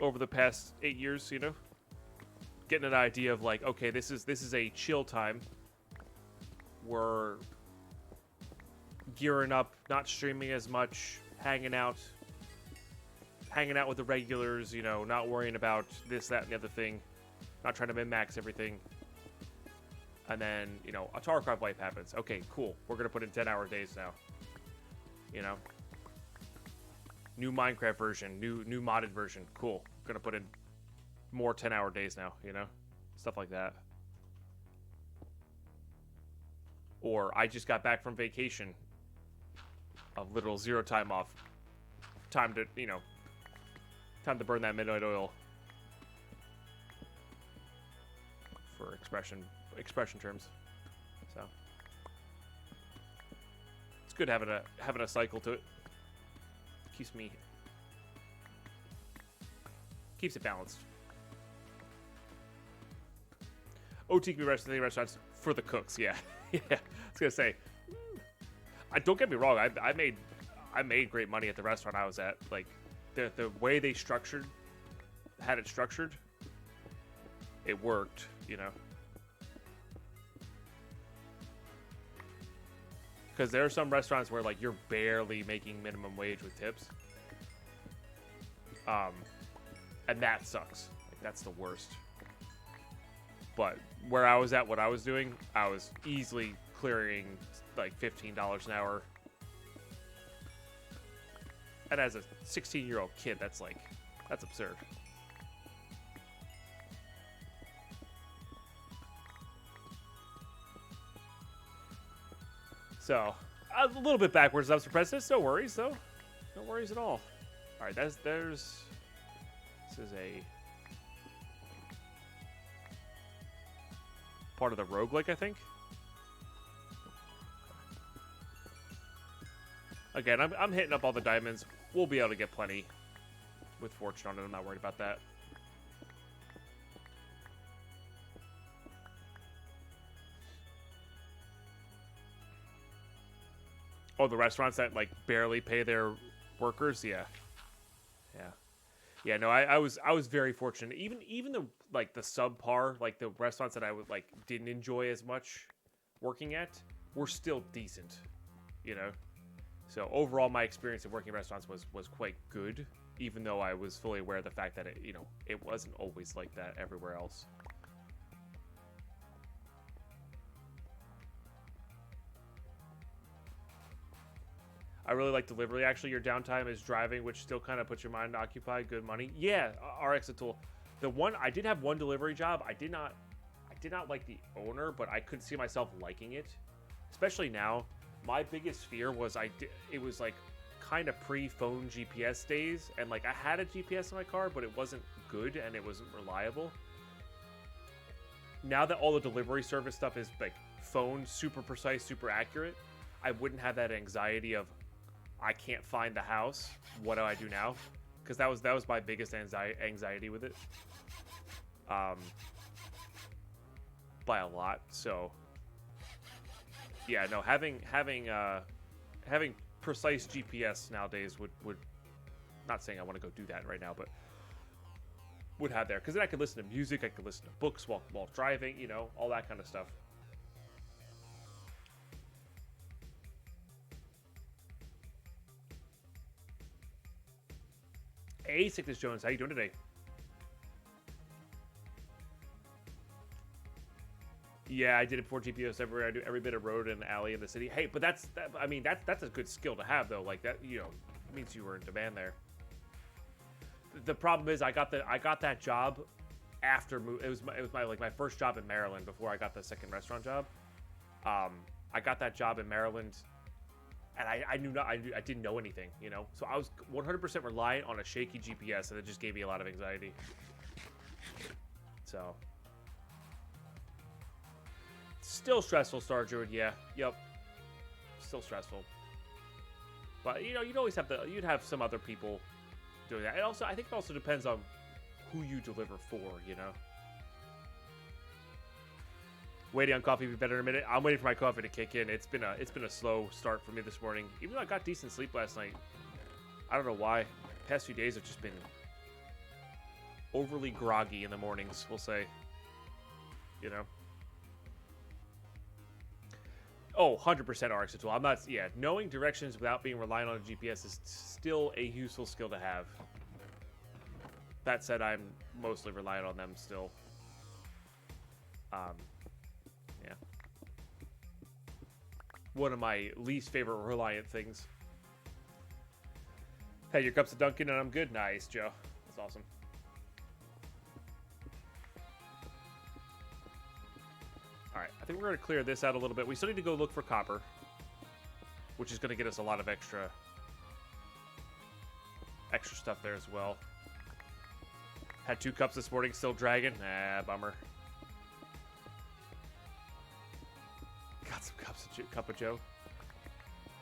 Over the past 8 years, you know, getting an idea of like, okay, this is a chill time. We're gearing up, not streaming as much, hanging out with the regulars, you know, not worrying about this, that, and the other thing, not trying to min-max everything. And then, you know, a Tarkov wipe happens. Okay, cool. We're going to put in 10-hour days now. You know? New Minecraft version, new modded version. Cool. Going to put in more 10-hour days now, you know? Stuff like that. Or I just got back from vacation. A literal 0 time off. Time to, you know, time to burn that midnight oil. For expression terms. So it's good having a cycle to it. Keeps it balanced. OTP restaurants for the cooks, yeah. Yeah. I was gonna say, don't get me wrong, I made great money at the restaurant I was at. Like the way they had it structured, it worked, you know. Because there are some restaurants where, like, you're barely making minimum wage with tips. And that sucks. Like, that's the worst. But where I was at, what I was doing, I was easily clearing, like, $15 an hour. And as a 16-year-old kid, that's absurd. So, a little bit backwards up to precedence. No worries, though. No worries at all. All right, this is a part of the roguelike, I think. Again, I'm hitting up all the diamonds. We'll be able to get plenty with fortune on it. I'm not worried about that. Oh, the restaurants that, like, barely pay their workers? Yeah. Yeah, no, I was very fortunate. Even the, like, the subpar, like, the restaurants that I would, like, didn't enjoy as much working at were still decent, you know? So overall, my experience of working in restaurants was quite good, even though I was fully aware of the fact that it wasn't always like that everywhere else. I really like delivery. Actually, your downtime is driving, which still kind of puts your mind occupied. Good money. Yeah, RX tool. The one I did have one delivery job. I did not like the owner, but I could see myself liking it, especially now. My biggest fear was it was like kind of pre-phone GPS days, and like I had a GPS in my car, but it wasn't good and it wasn't reliable. Now that all the delivery service stuff is like phone, super precise, super accurate, I wouldn't have that anxiety of I can't find the house. What do I do now? Because that was my biggest anxiety with it, by a lot. So yeah, no, having precise GPS nowadays would not saying I want to go do that right now, but would have there, because then I could listen to music, I could listen to books while driving, you know, all that kind of stuff. Hey, Sickness Jones, how you doing today? Yeah, I did it before GPS everywhere. I do every bit of road and alley in the city. Hey, but that's a good skill to have, though. Like that, you know, means you were in demand there. The problem is, I got that job after it was my first job in Maryland before I got the second restaurant job. I got that job in Maryland, and I didn't know anything, you know. So I was 100% reliant on a shaky GPS, and it just gave me a lot of anxiety. So. Still stressful, Star Druid, yeah. Yep. Still stressful. But, you know, you'd have some other people doing that. And also, I think it also depends on who you deliver for, you know? Waiting on coffee be better in a minute. I'm waiting for my coffee to kick in. It's been a slow start for me this morning. Even though I got decent sleep last night. I don't know why. The past few days have just been overly groggy in the mornings, we'll say. You know? Oh, 100% RX tool. I'm not, yeah, knowing directions without being reliant on a GPS is still a useful skill to have. That said, I'm mostly reliant on them still. Yeah. One of my least favorite reliant things. Hey, your cup's of Dunkin' and I'm good? Nice, Joe. That's awesome. Alright, I think we're going to clear this out a little bit. We still need to go look for copper, which is going to get us a lot of extra stuff there as well. Had 2 cups this morning, still dragging. Nah, bummer. Got some cup of Joe.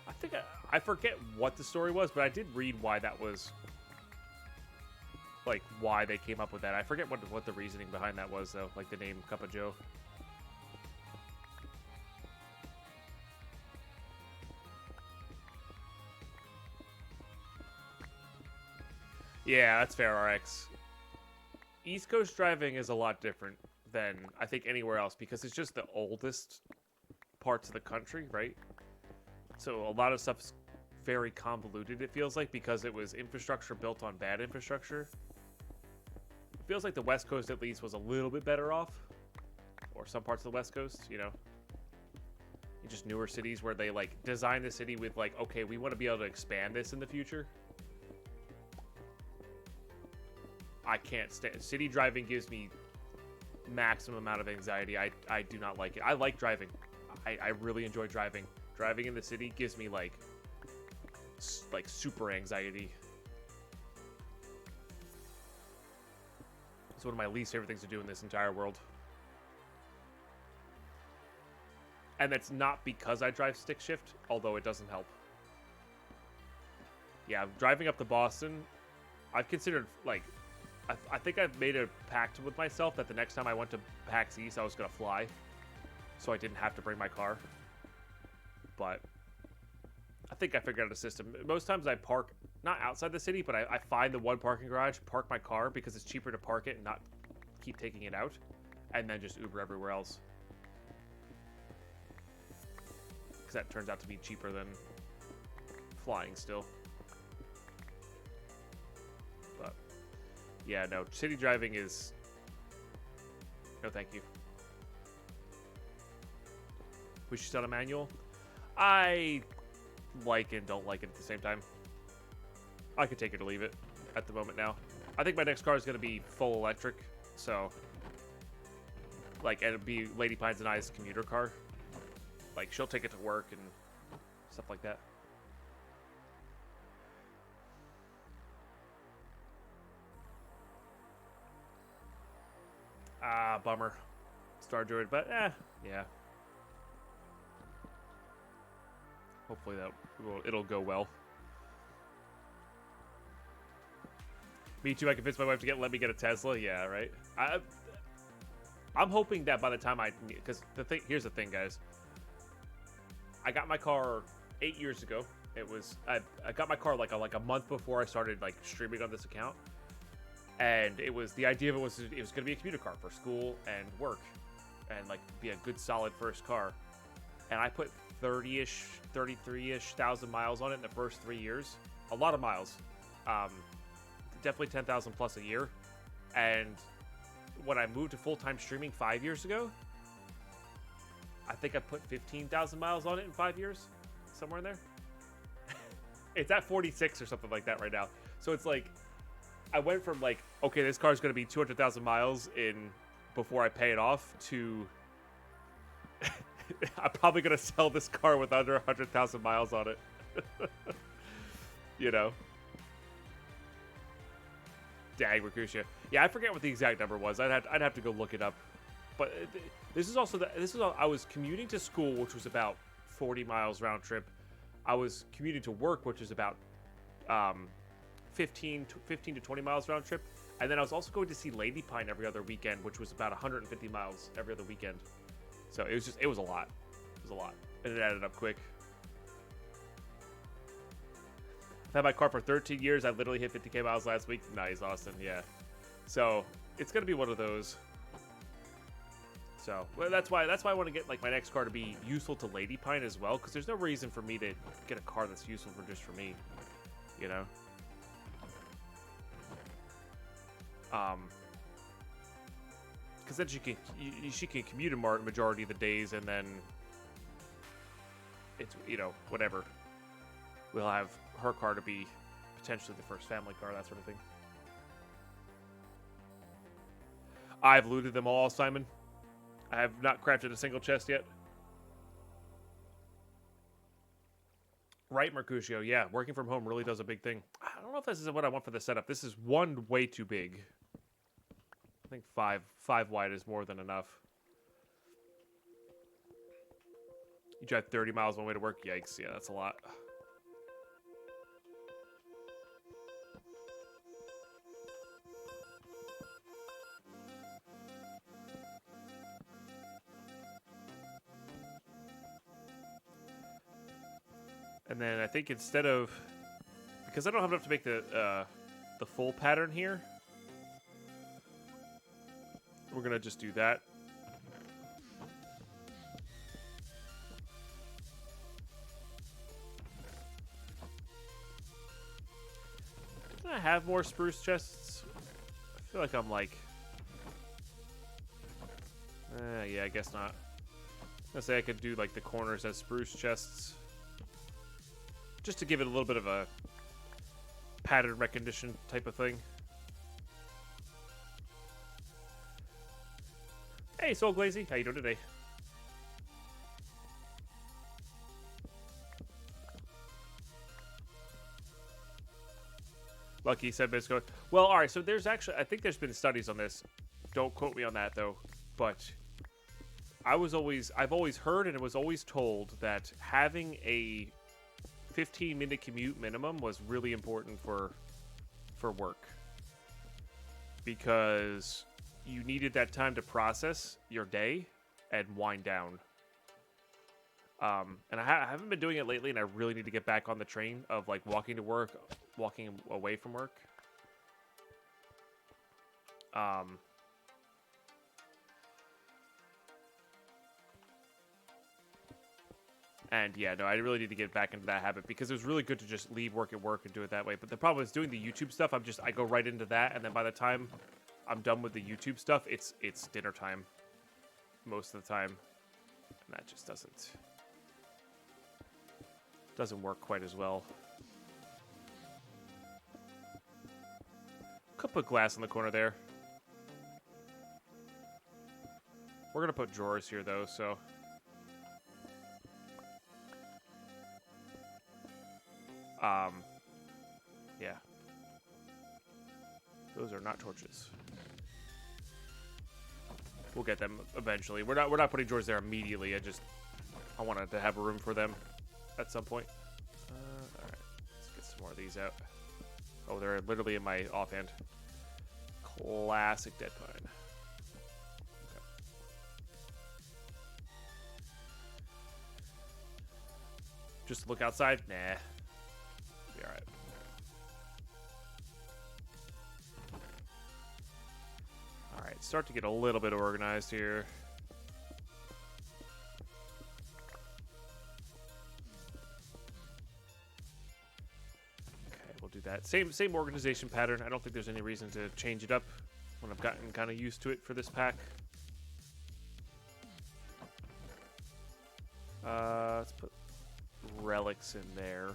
I think I forget what the story was, but I did read why that was, like, why they came up with that. I forget what the reasoning behind that was, though, like the name Cup of Joe. Yeah, that's fair, RX. East Coast driving is a lot different than, I think, anywhere else, because it's just the oldest parts of the country, right? So a lot of stuff's very convoluted, it feels like, because it was infrastructure built on bad infrastructure. It feels like the West Coast, at least, was a little bit better off. Or some parts of the West Coast, you know? Just newer cities where they, like, design the city with, like, okay, we want to be able to expand this in the future. I can't stand... City driving gives me maximum amount of anxiety. I do not like it. I like driving. I really enjoy driving. Driving in the city gives me, like super anxiety. It's one of my least favorite things to do in this entire world. And that's not because I drive stick shift, although it doesn't help. Yeah, driving up to Boston, I've considered, like... I think I've made a pact with myself that the next time I went to PAX East, I was going to fly. So I didn't have to bring my car. But I think I figured out a system. Most times I park, not outside the city, but I find the one parking garage, park my car, because it's cheaper to park it and not keep taking it out. And then just Uber everywhere else. Because that turns out to be cheaper than flying still. But... yeah, no, city driving is... no, thank you. We should start a manual. I like and don't like it at the same time. I could take it or leave it at the moment now. I think my next car is going to be full electric, so... like, it'll be Lady Pines and I's commuter car. Like, she'll take it to work and stuff like that. Ah, bummer. Star Droid, but yeah. Hopefully it'll go well. Me too. I convinced my wife to let me get a Tesla. Yeah, right. I'm hoping that by the time because here's the thing, guys. I got my car 8 years ago. It was I got my car like a month before I started like streaming on this account. And the idea of it was going to be a commuter car for school and work, and like be a good solid first car. And I put 30-ish, 33-ish thousand miles on it in the first 3 years. A lot of miles. Definitely 10,000 plus a year. And when I moved to full-time streaming 5 years ago, I think I put 15,000 miles on it in 5 years, somewhere in there. It's at 46 or something like that right now. So it's like, I went from like, okay, this car is going to be 200,000 miles before I pay it off, to I'm probably going to sell this car with under 100,000 miles on it. You know? Dang, Decursio. Yeah, I forget what the exact number was. I'd have to go look it up. But this is also I was commuting to school, which was about 40 miles round trip. I was commuting to work, which is about 15 to 20 miles round trip. And then I was also going to see Lady Pine every other weekend, which was about 150 miles every other weekend. So it was a lot. It was a lot. And it added up quick. I've had my car for 13 years. I literally hit 50k miles last week. Nice, Austin. Yeah. So it's going to be one of those. So well, that's why I want to get like my next car to be useful to Lady Pine as well, because there's no reason for me to get a car that's useful for just for me, you know. Because then she can commute a majority of the days, and then it's, you know, whatever. We'll have her car to be potentially the first family car, that sort of thing. I've looted them all, Simon. I have not crafted a single chest yet. Right, Mercutio. Yeah, working from home really does a big thing. I don't know if this is what I want for the setup. This is one way too big. I think five wide is more than enough. You drive 30 miles one way to work? Yikes. Yeah, that's a lot. And then I think instead of, because I don't have enough to make the full pattern here, we're gonna just do that. Didn't I have more spruce chests? I feel like I'm like, yeah, I guess not. I was gonna say I could do like the corners as spruce chests, just to give it a little bit of a pattern recognition type of thing. Hey, Soul Glazy, how you doing today? Lucky said Bisco. Well, all right. So there's actually, I think there's been studies on this. Don't quote me on that though. But I've always heard, and it was always told that having a 15-minute commute minimum was really important for work, because you needed that time to process your day and wind down. And I haven't been doing it lately, and I really need to get back on the train of like walking to work, walking away from work. And yeah, no, I really need to get back into that habit, because it was really good to just leave work at work and do it that way. But the problem is doing the YouTube stuff. I go right into that, and then by the time I'm done with the YouTube stuff, it's dinner time most of the time, and that just doesn't work quite as well. Could put glass in the corner there. We're gonna put drawers here though, so. Yeah. Those are not torches. We'll get them eventually. We're not putting drawers there immediately. I wanted to have room for them at some point. All right, let's get some more of these out. Oh, they're literally in my offhand. Classic Deadpine. Okay. Just look outside? Nah. Be all right. All right, start to get a little bit organized here. Okay, we'll do that. Same organization pattern. I don't think there's any reason to change it up when I've gotten kind of used to it for this pack. Let's put relics in there.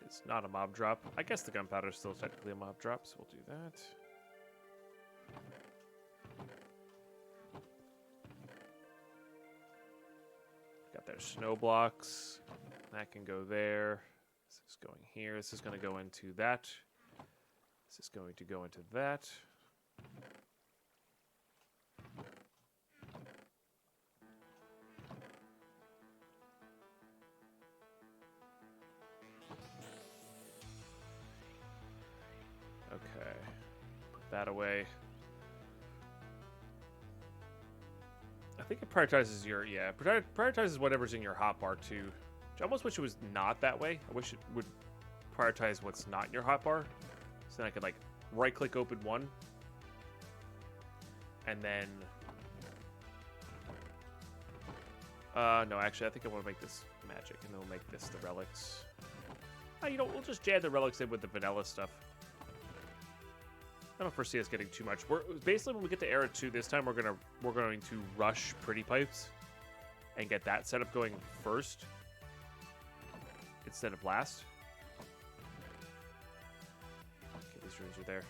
It's not a mob drop. I guess the gunpowder is still technically a mob drop, so we'll do that. Got their snow blocks. That can go there. This is going here. This is going to go into that. This is going to go into that. Okay, put that away. I think it prioritizes your, prioritizes whatever's in your hotbar too. I almost wish it was not that way. I wish it would prioritize what's not in your hotbar. So then I could like right click open one. And then... no, actually I think I want to make this magic and then we'll make this the relics. You know, we'll just jam the relics in with the vanilla stuff. I don't foresee us getting too much. We're basically when we get to Era 2 this time, we're going to rush Pretty Pipes and get that setup going first instead of last. Okay, these rooms are there.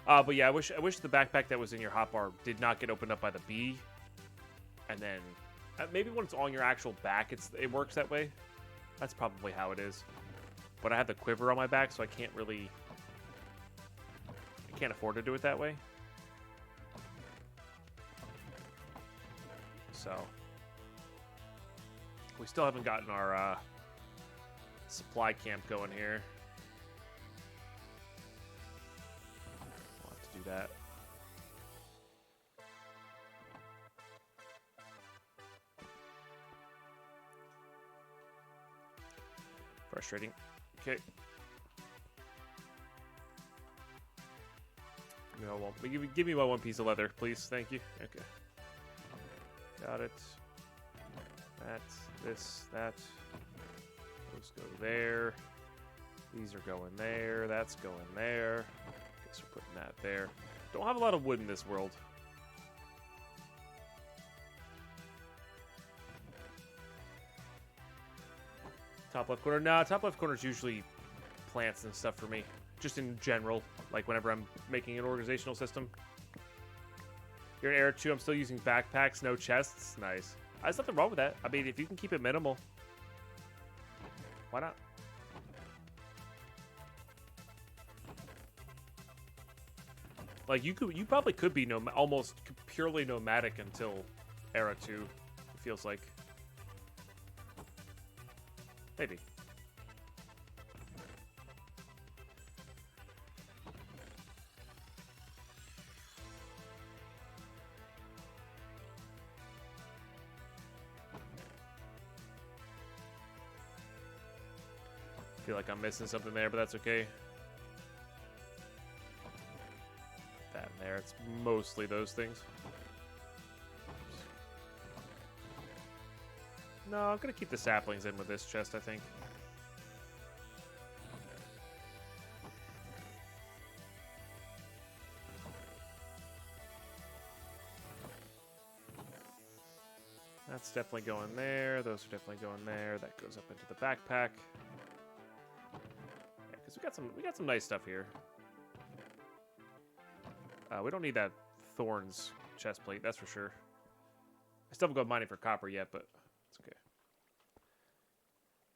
But yeah, I wish the backpack that was in your hotbar did not get opened up by the bee, and then maybe when it's on your actual back, it works that way. That's probably how it is. But I have the quiver on my back, so I can't afford to do it that way. So we still haven't gotten our supply camp going here. We'll have to do that. Frustrating. Okay. Give me my one piece of leather, please. Thank you. Okay. Got it. That, this, that. Those go there. These are going there. That's going there. Guess we're putting that there. Don't have a lot of wood in this world. Top left corner. Nah, top left corner is usually plants and stuff for me. Just in general, like whenever I'm making an organizational system. You're in Era 2, I'm still using backpacks, no chests. Nice. There's nothing wrong with that. I mean, if you can keep it minimal, why not? Like, you probably could be almost purely nomadic until Era 2, it feels like. Maybe. I feel like I'm missing something there, but that's okay. That and there, it's mostly those things. No, I'm gonna keep the saplings in with this chest, I think. That's definitely going there. Those are definitely going there. That goes up into the backpack. Yeah, because we got some nice stuff here. We don't need that thorns chest plate, that's for sure. I still haven't gone mining for copper yet, but it's okay.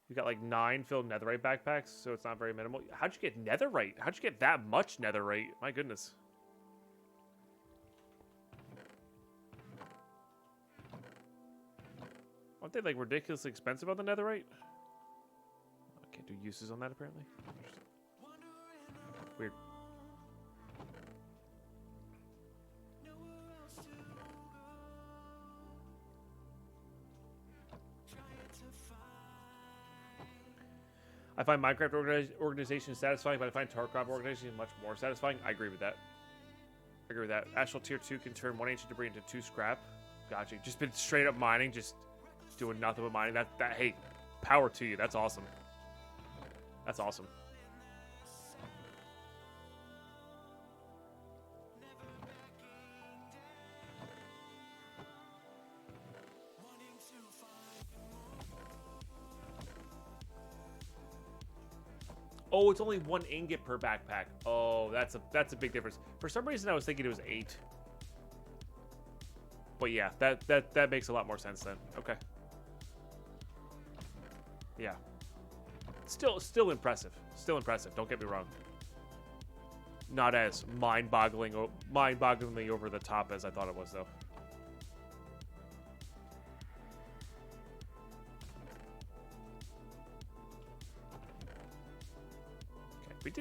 We got like 9 filled netherite backpacks, so it's not very minimal. How'd you get netherite? How'd you get that much netherite? My goodness. Aren't they like ridiculously expensive on the netherite? I can't do uses on that apparently. Weird. I find Minecraft organization satisfying, but I find Tarkov organization much more satisfying. I agree with that. I agree with that. Astral Tier 2 can turn 1 ancient debris into 2 scrap. Gotcha. Just been straight up mining, just doing nothing but mining. Hey, power to you. That's awesome. That's awesome. Oh, it's only 1 ingot per backpack. Oh, that's a big difference. For some reason, I was thinking it was 8. But yeah, that makes a lot more sense then. Okay. Yeah. Still impressive. Still impressive. Don't get me wrong. Not as mind-bogglingly over the top as I thought it was, though.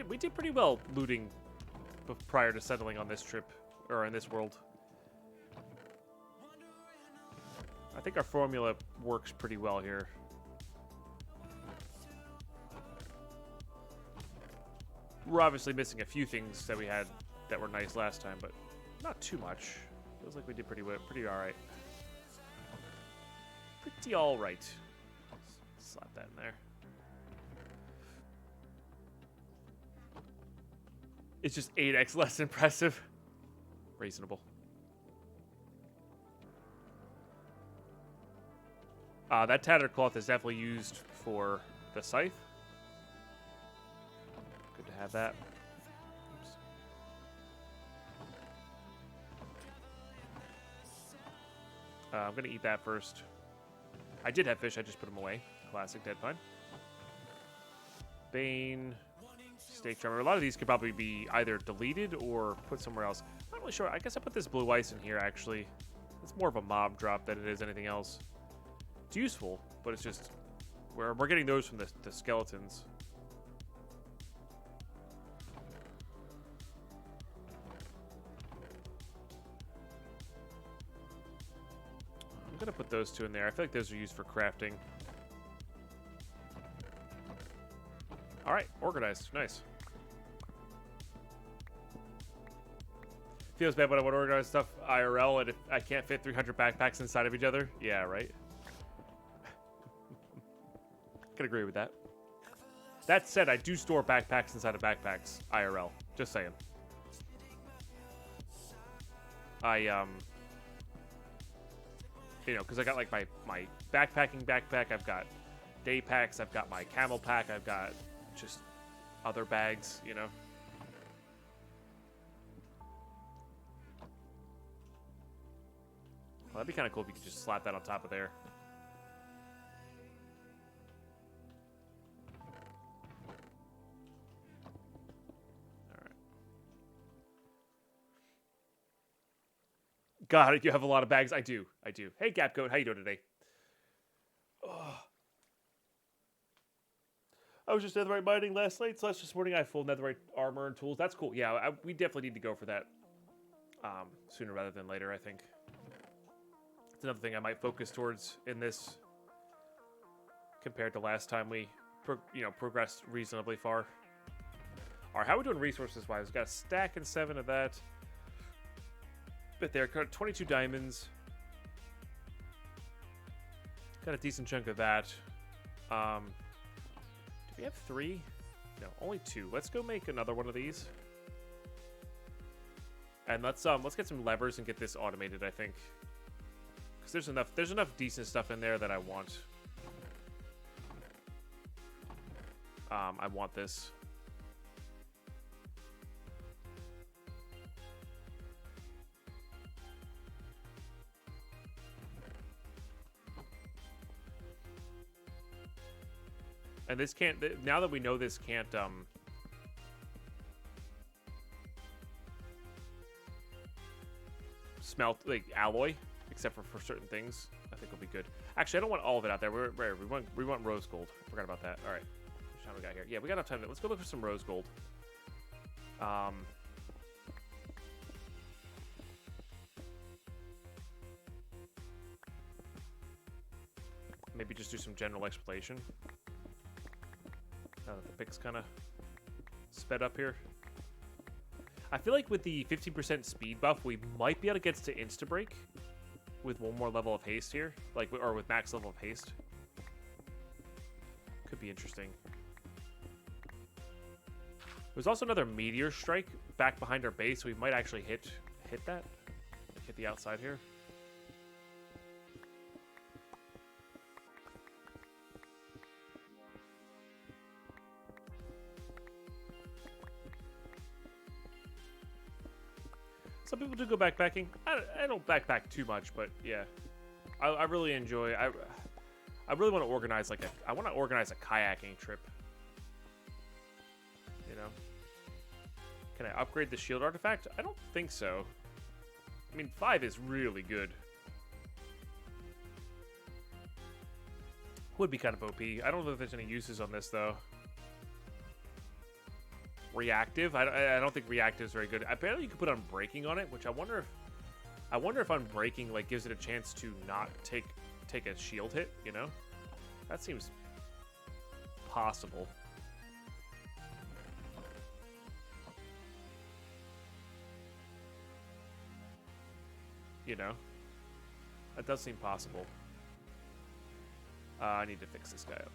We did pretty well looting prior to settling on this trip, or in this world. I think our formula works pretty well here. We're obviously missing a few things that we had that were nice last time, but not too much. Feels like we did pretty all right. Pretty all right. Slap that in there. It's just 8x less impressive. Reasonable. That tattered cloth is definitely used for the scythe. Good to have that. Oops. I'm going to eat that first. I did have fish, I just put them away. Classic Deadpine. Bane. Stake Charmer. A lot of these could probably be either deleted or put somewhere else. I'm not really sure. I guess I put this blue ice in here, actually. It's more of a mob drop than it is anything else. It's useful, but it's just... We're getting those from the skeletons. I'm going to put those two in there. I feel like those are used for crafting. Alright, organized. Nice. Feels bad when I want to organize stuff IRL and if I can't fit 300 backpacks inside of each other. Yeah, right? Can agree with that. That said, I do store backpacks inside of backpacks IRL. Just saying. You know, because I got like my backpacking backpack. I've got day packs. I've got my camel pack. I've got just other bags, you know. Well, that'd be kind of cool if you could just slap that on top of there. Alright. God, you have a lot of bags. I do. Hey, Gapgoat, how you doing today? Ugh. I was just netherite mining last night, so this morning I have full netherite armor and tools. That's cool. Yeah, we definitely need to go for that sooner rather than later, I think. It's another thing I might focus towards in this compared to last time we progressed reasonably far. All right, how are we doing resources-wise? We've got a stack and 7 of that. But there, got 22 diamonds. Got a decent chunk of that. Do we have 3? No, only 2. Let's go make another one of these. And let's get some levers and get this automated, I think. Because there's enough decent stuff in there that I want. I want this. And this can't, now that we know this can't, smelt, like, alloy, except for certain things, I think it'll be good. Actually, I don't want all of it out there. We want rose gold. I forgot about that. All right. How much time we got here? Yeah, we got enough time. Let's go look for some rose gold. Maybe just do some general exploration. Now that the pick's kind of sped up here. I feel like with the 15% speed buff, we might be able to get to insta-break with one more level of haste here. Or with max level of haste. Could be interesting. There's also another meteor strike back behind our base, so we might actually hit that. Hit the outside here. Some people do go backpacking. I don't backpack too much, but yeah, I really enjoy. I really want to organize I want to organize a kayaking trip. You know, can I upgrade the shield artifact? I don't think so. I mean, 5 is really good. Would be kind of OP. I don't know if there's any uses on this though. Reactive. I don't think reactive is very good. Apparently, you could put unbreaking on it, which I wonder if unbreaking gives it a chance to not take a shield hit. You know, that seems possible. You know? That does seem possible. I need to fix this guy up.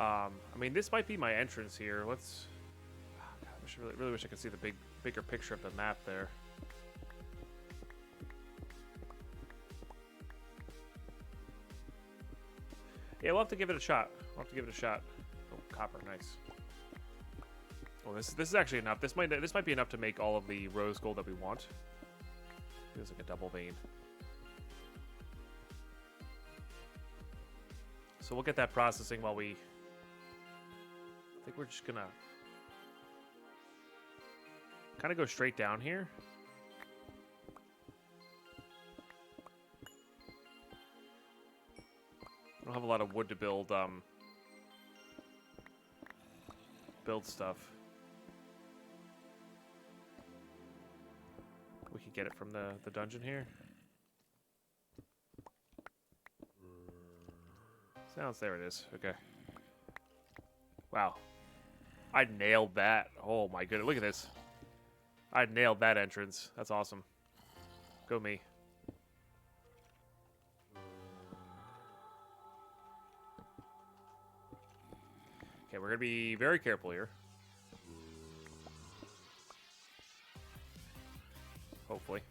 I mean, this might be my entrance here. Let's... Oh, God, I really wish I could see the bigger picture of the map there. Yeah, we'll have to give it a shot. Oh, copper, nice. Oh, this is actually enough. This might be enough to make all of the rose gold that we want. Feels like a double vein. So we'll get that processing while we... I think we're just gonna kind of go straight down here. I don't have a lot of wood to build stuff. We can get it from the dungeon here. Sounds, there it is. Okay. Wow. I nailed that. Oh my goodness. Look at this. I nailed that entrance. That's awesome. Go me. Okay, we're going to be very careful here. Hopefully.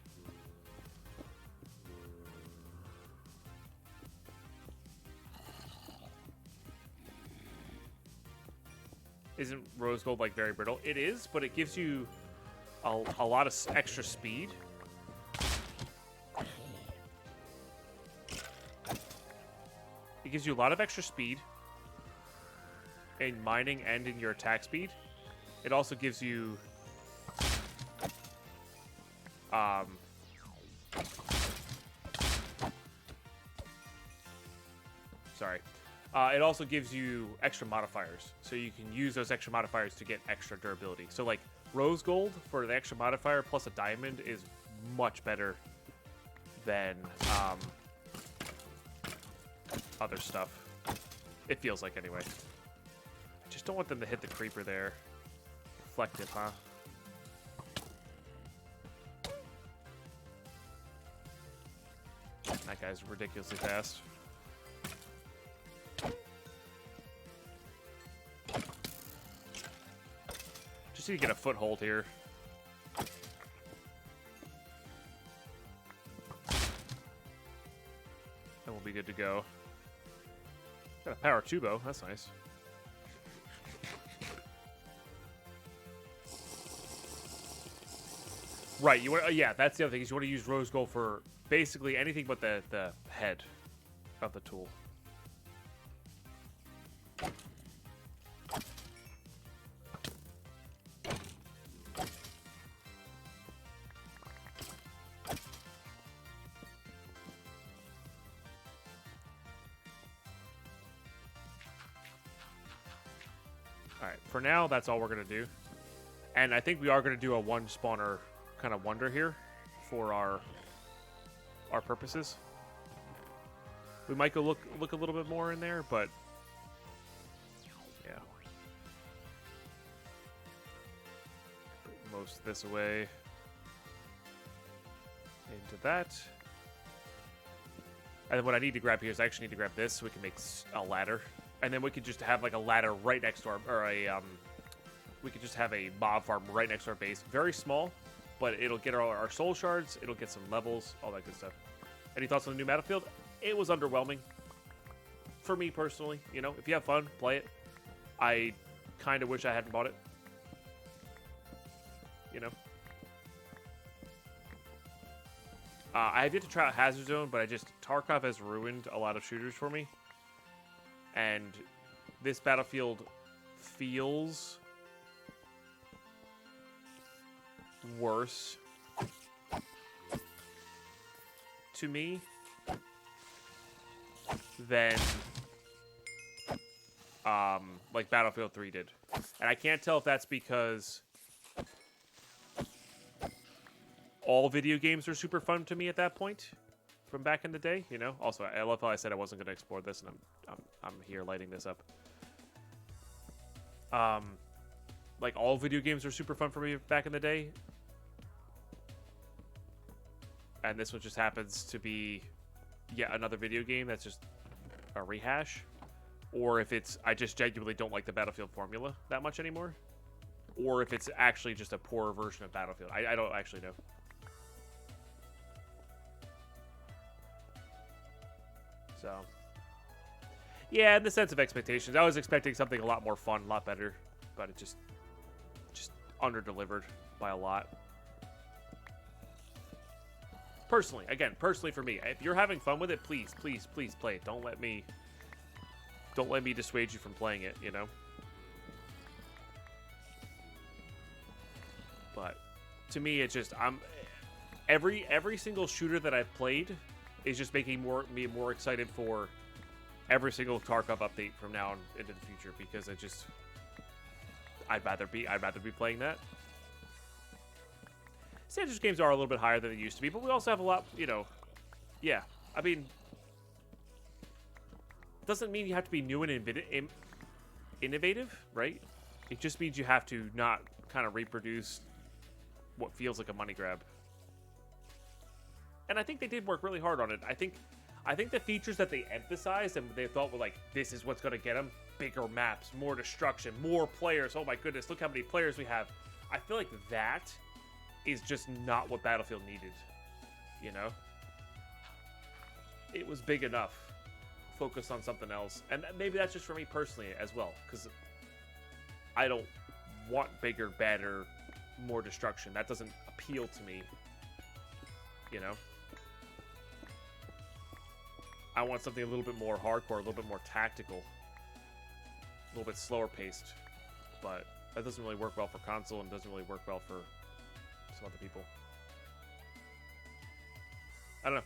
Isn't rose gold like very brittle? It is, but it gives you a lot of extra speed. It gives you a lot of extra speed in mining and in your attack speed. It also gives you sorry. It also gives you extra modifiers, so you can use those extra modifiers to get extra durability. So, like, rose gold for the extra modifier plus a diamond is much better than other stuff. It feels like, anyway. I just don't want them to hit the creeper there. Reflective, huh? That guy's ridiculously fast. Just need to get a foothold here. Then we'll be good to go. Got a power tubo. That's nice. Right. You want? Yeah, that's the other thing. Is you want to use rose gold for basically anything but the head of the tool. Alright, for now, that's all we're going to do. And I think we are going to do a one spawner kind of wonder here for our purposes. We might go look a little bit more in there, but yeah. Put most of this away into that. And then what I need to grab here is I actually need to grab this so we can make a ladder. And then we could just have like a ladder right next to our, or we could just have a mob farm right next to our base. Very small, but it'll get our soul shards, it'll get some levels, all that good stuff. Any thoughts on the new Battlefield? It was underwhelming. For me personally, you know, if you have fun, play it. I kind of wish I hadn't bought it. You know. I have yet to try out Hazard Zone, but Tarkov has ruined a lot of shooters for me. And this Battlefield feels worse to me than like Battlefield 3 did. And I can't tell if that's because all video games are super fun to me at that point, from back in the day. You know. Also, I love how I said I wasn't going to explore this, and I'm here lighting this up. Like all video games are super fun for me back in the day, and this one just happens to be yet another video game that's just a rehash, or if it's I just genuinely don't like the Battlefield formula that much anymore, or if it's actually just a poorer version of Battlefield. I don't actually know. So, yeah, in the sense of expectations, I was expecting something a lot more fun, a lot better, but it just under-delivered by a lot. Personally, for me, if you're having fun with it, please play it. Don't let me dissuade you from playing it, you know? But to me, it's just every single shooter that I've played is just making me more excited for every single Tarkov update from now on into the future, because I'd rather be playing that. Standards games are a little bit higher than they used to be, but we also have a lot, you know. Yeah, I mean, doesn't mean you have to be new and innovative, right? It just means you have to not kind of reproduce what feels like a money grab. And I think they did work really hard on it. I think the features that they emphasized and they thought were like, this is what's going to get them: bigger maps, more destruction, more players. Oh my goodness, look how many players we have. I feel like that is just not what Battlefield needed, you know? It was big enough. Focus on something else. And maybe that's just for me personally as well, because I don't want bigger, better, more destruction. That doesn't appeal to me, you know? I want something a little bit more hardcore, a little bit more tactical, a little bit slower paced. But that doesn't really work well for console and doesn't really work well for some other people. I don't know.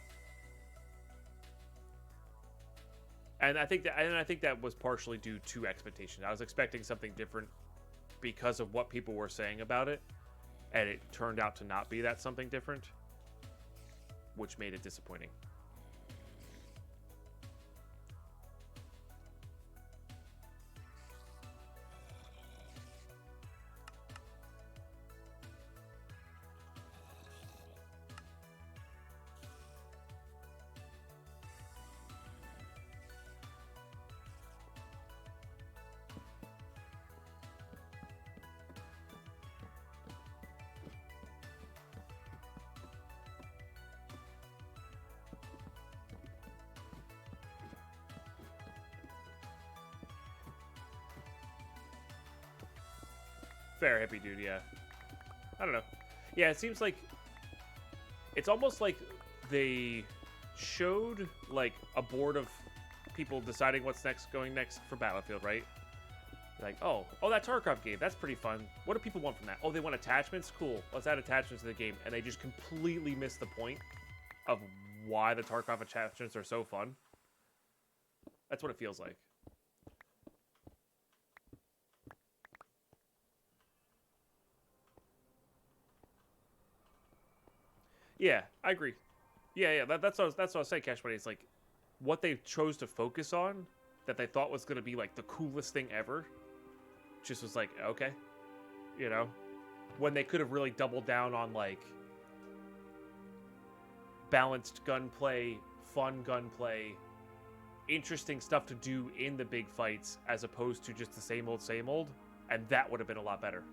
And I think that was partially due to expectations. I was expecting something different because of what people were saying about it, and it turned out to not be that something different, which made it disappointing. Fair, hippie dude, yeah. I don't know. Yeah, it seems like it's almost like they showed like a board of people deciding what's going next for Battlefield, right? Like, oh, that Tarkov game, that's pretty fun. What do people want from that? Oh, they want attachments? Cool. Let's add attachments to the game. And they just completely missed the point of why the Tarkov attachments are so fun. That's what it feels like. Yeah, I agree. Yeah, that's what I was saying, Cash Money. It's like what they chose to focus on that they thought was going to be like the coolest thing ever. Just was like, okay, you know, when they could have really doubled down on like balanced gunplay, fun gunplay, interesting stuff to do in the big fights as opposed to just the same old, and that would have been a lot better.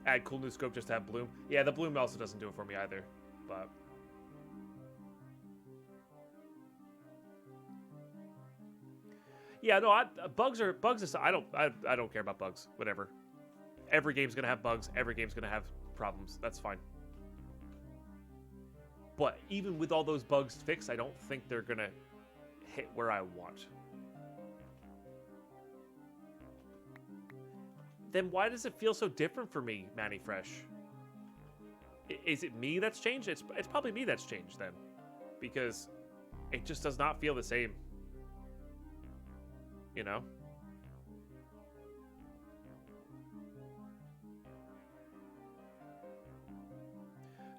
Add cool new scope just to have bloom. Yeah, the bloom also doesn't do it for me either, but yeah, no, bugs. I don't care about bugs. Whatever. Every game's gonna have bugs. Every game's gonna have problems. That's fine. But even with all those bugs fixed, I don't think they're gonna hit where I want. Then why does it feel so different for me, Manny Fresh? Is it me that's changed? It's probably me that's changed then, because it just does not feel the same. You know?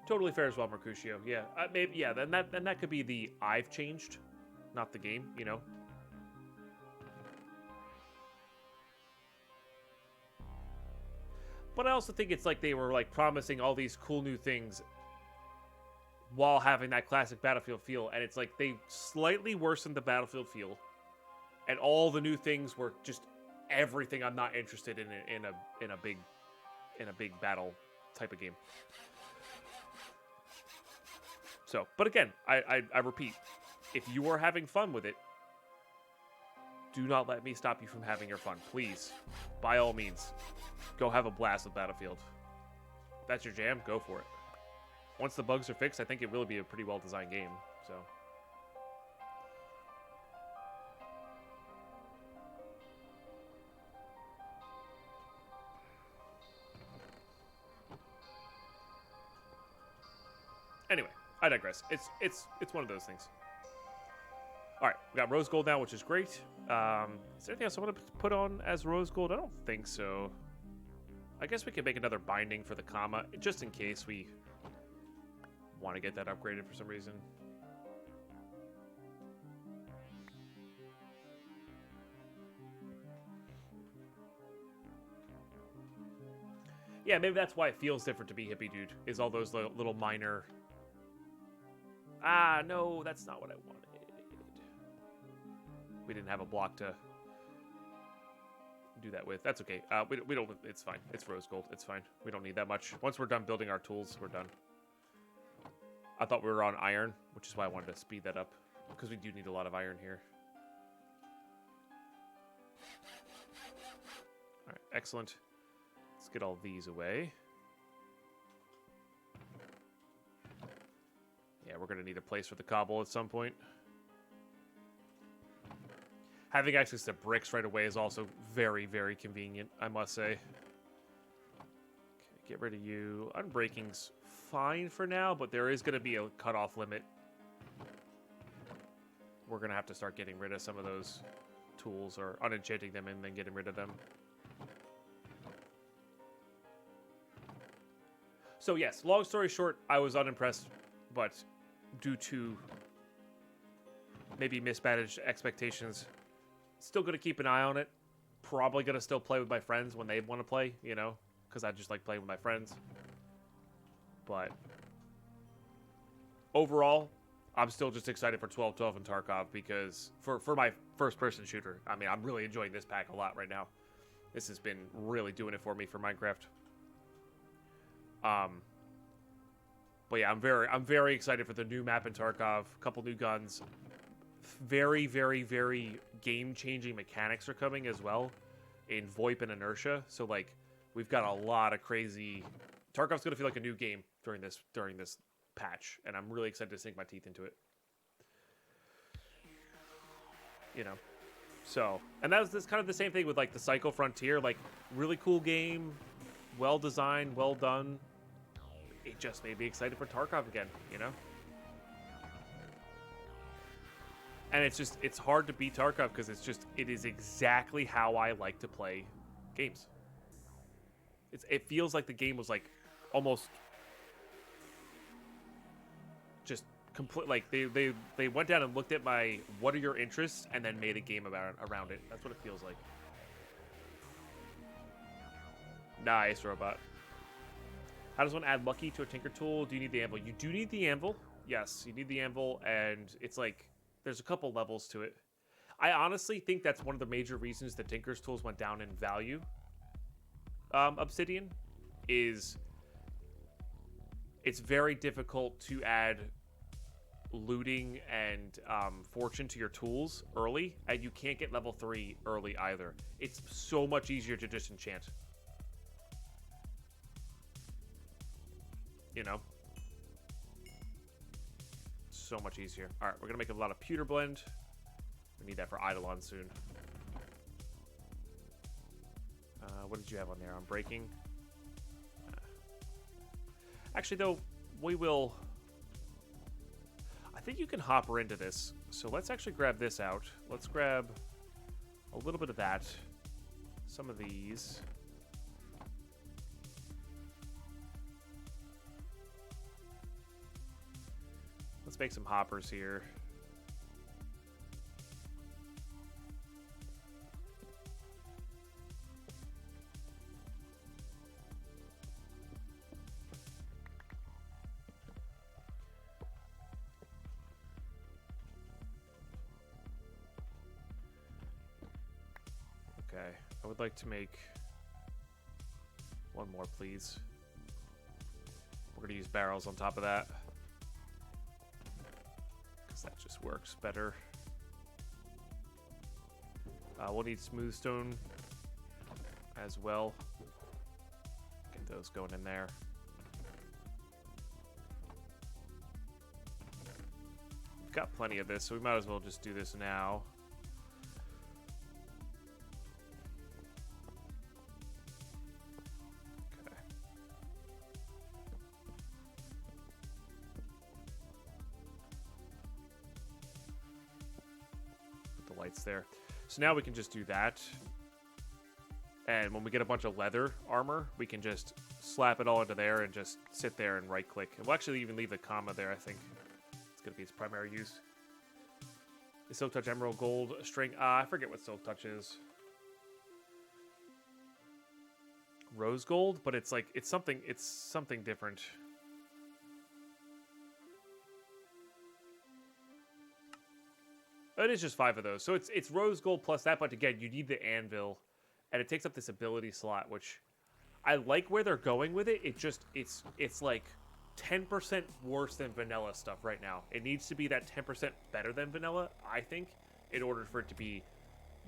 Totally fair as well, Mercutio. Yeah, maybe. Yeah, then that could be the I've changed, not the game. You know. But I also think it's like they were like promising all these cool new things while having that classic Battlefield feel, and it's like they slightly worsened the Battlefield feel, and all the new things were just everything I'm not interested in a big battle type of game. So, but again, I repeat, if you are having fun with it, do not let me stop you from having your fun, please. By all means, go have a blast with Battlefield. If that's your jam, go for it. Once the bugs are fixed, I think it will be a pretty well-designed game, so. Anyway, I digress. It's one of those things. All right, we got rose gold now, which is great. Is there anything else I want to put on as rose gold? I don't think so. I guess we can make another binding for the comma, just in case we want to get that upgraded for some reason. Yeah, maybe that's why it feels different to be Hippie Dude, is all those little minor... Ah, no, that's not what I wanted. We didn't have a block to do that with. That's okay. We don't. It's fine. It's rose gold. It's fine. We don't need that much. Once we're done building our tools, we're done. I thought we were on iron, which is why I wanted to speed that up, because we do need a lot of iron here. All right, excellent. Let's get all these away. Yeah, we're gonna need a place for the cobble at some point. Having access to bricks right away is also very, very convenient, I must say. Okay, get rid of you. Unbreaking's fine for now, but there is going to be a cutoff limit. We're going to have to start getting rid of some of those tools, or unenchanting them and then getting rid of them. So yes, long story short, I was unimpressed, but due to maybe mismanaged expectations, still going to keep an eye on it. Probably going to still play with my friends when they want to play, you know, because I just like playing with my friends. But overall, I'm still just excited for 12-12 and Tarkov, because for my first-person shooter, I mean, I'm really enjoying this pack a lot right now. This has been really doing it for me for Minecraft. But yeah, I'm very excited for the new map in Tarkov. A couple new guns. Very, very, very game-changing mechanics are coming as well in VoIP and Inertia. So like, we've got a lot of crazy. Tarkov's gonna feel like a new game during this patch, and I'm really excited to sink my teeth into it. You know, so, and that's kind of the same thing with like the Psycho Frontier. Like, really cool game, well designed, well done. It just made me excited for Tarkov again, you know? And it's hard to beat Tarkov because it is exactly how I like to play games. It feels like the game was like almost just complete. Like they went down and looked at my what are your interests and then made a game around it. That's what it feels like. Nice, robot. How does one add lucky to a tinker tool? Do you need the anvil? You do need the anvil. Yes, you need the anvil, and it's like there's a couple levels to it. I honestly think that's one of the major reasons the tinker's tools went down in value. Obsidian is it's very difficult to add looting and fortune to your tools early, and you can't get level 3 early either. It's so much easier to just enchant. You know? So much easier. Alright, we're gonna make a lot of pewter blend. We need that for Eidolon soon. What did you have on there? On breaking? Actually, though, we will... I think you can hopper into this. So let's actually grab this out. Let's grab a little bit of that. Some of these. Let's make some hoppers here. Okay, I would like to make one more, please. We're going to use barrels on top of that, because that just works better. We'll need smooth stone as well. Get those going in there. We've got plenty of this, so we might as well just do this now. There. So now we can just do that. And when we get a bunch of leather armor, we can just slap it all into there and just sit there and right click. And we'll actually even leave the comma there, I think. It's going to be its primary use. The Silk Touch Emerald Gold string. I forget what Silk Touch is. Rose Gold, but it's like, it's something different. It is just 5 of those. So it's rose gold plus that, but again, you need the anvil. And it takes up this ability slot, which I like where they're going with it. It's like 10% worse than vanilla stuff right now. It needs to be that 10% better than vanilla, I think, in order for it to be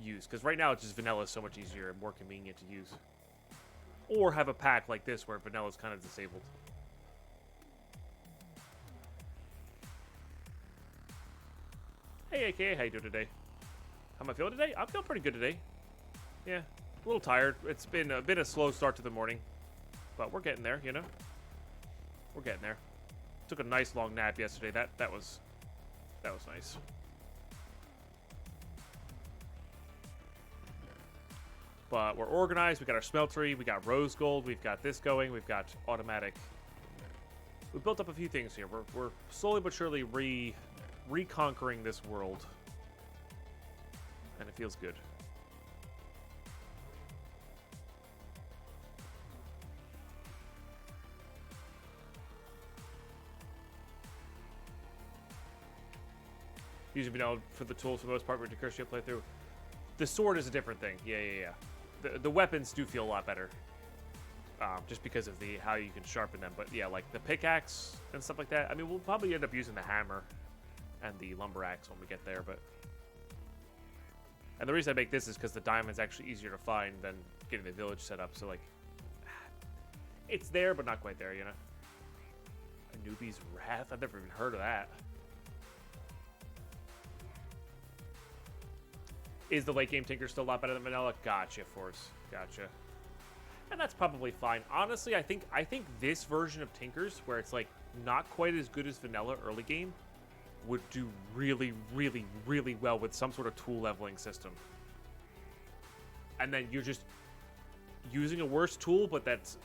used. Because right now, it's just vanilla is so much easier and more convenient to use. Or have a pack like this where vanilla is kind of disabled. Hey, AKA, how you doing today? How am I feeling today? I'm feeling pretty good today. Yeah, a little tired. It's been a slow start to the morning, but we're getting there, you know? We're getting there. Took a nice long nap yesterday. That was nice. But we're organized. We got our smeltery. We got rose gold. We've got this going. We've got automatic. We built up a few things here. We're slowly but surely reconquering this world, and it feels good. Using vanilla for the tools for the most part with Decursio playthrough. The sword is a different thing. Yeah. The weapons do feel a lot better, just because of how you can sharpen them. But yeah, like the pickaxe and stuff like that. I mean, we'll probably end up using the hammer and the lumber axe when we get there, and the reason I make this is because the diamond's actually easier to find than getting the village set up, so like, it's there, but not quite there, you know? A newbie's wrath? I've never even heard of that. Is the late game Tinker still a lot better than vanilla? Gotcha, Force. Gotcha. And that's probably fine. Honestly, I think this version of Tinker's, where it's like not quite as good as vanilla early game, would do really, really, really well with some sort of tool leveling system. And then you're just using a worse tool, but that's,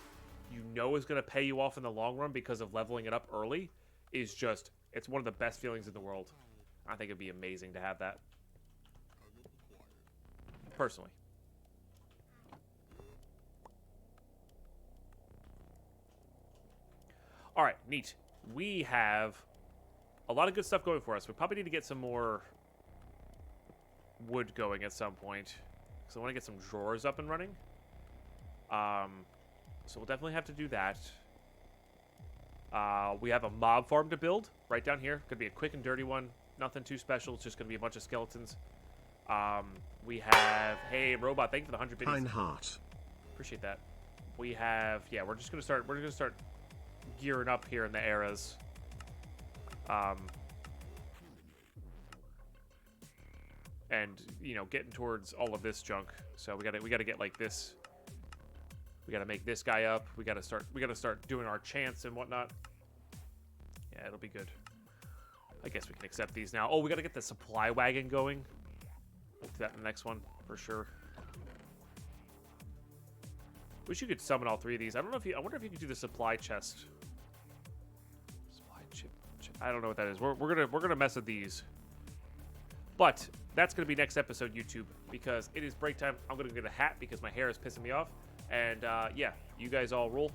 you know, is going to pay you off in the long run because of leveling it up early, is just, it's one of the best feelings in the world. I think it'd be amazing to have that. Personally. All right, neat. We have a lot of good stuff going for us. We probably need to get some more wood going at some point, because I want to get some drawers up and running. So we'll definitely have to do that. We have a mob farm to build right down here. Could be a quick and dirty one. Nothing too special. It's just going to be a bunch of skeletons. We have, hey robot, thank you for the 100 biddies. Kind heart. Appreciate that. We have, yeah, we're just going to start gearing up here in the eras. And you know, getting towards all of this junk. So we gotta get like this. We gotta make this guy up. We gotta start doing our chants and whatnot. Yeah, it'll be good. I guess we can accept these now. Oh, we gotta get the supply wagon going. We'll do that in the next one for sure. Wish you could summon all 3 of these. I don't know if you. I wonder if you could do the supply chest. Supply chip. I don't know what that is. We're gonna mess with these. But that's gonna be next episode, YouTube, because it is break time. I'm gonna get a hat because my hair is pissing me off. And yeah, you guys all rule.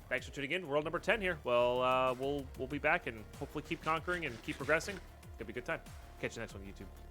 Thanks for tuning in. World number 10 here. Well, we'll be back and hopefully keep conquering and keep progressing. It's gonna be a good time. Catch you next one, YouTube.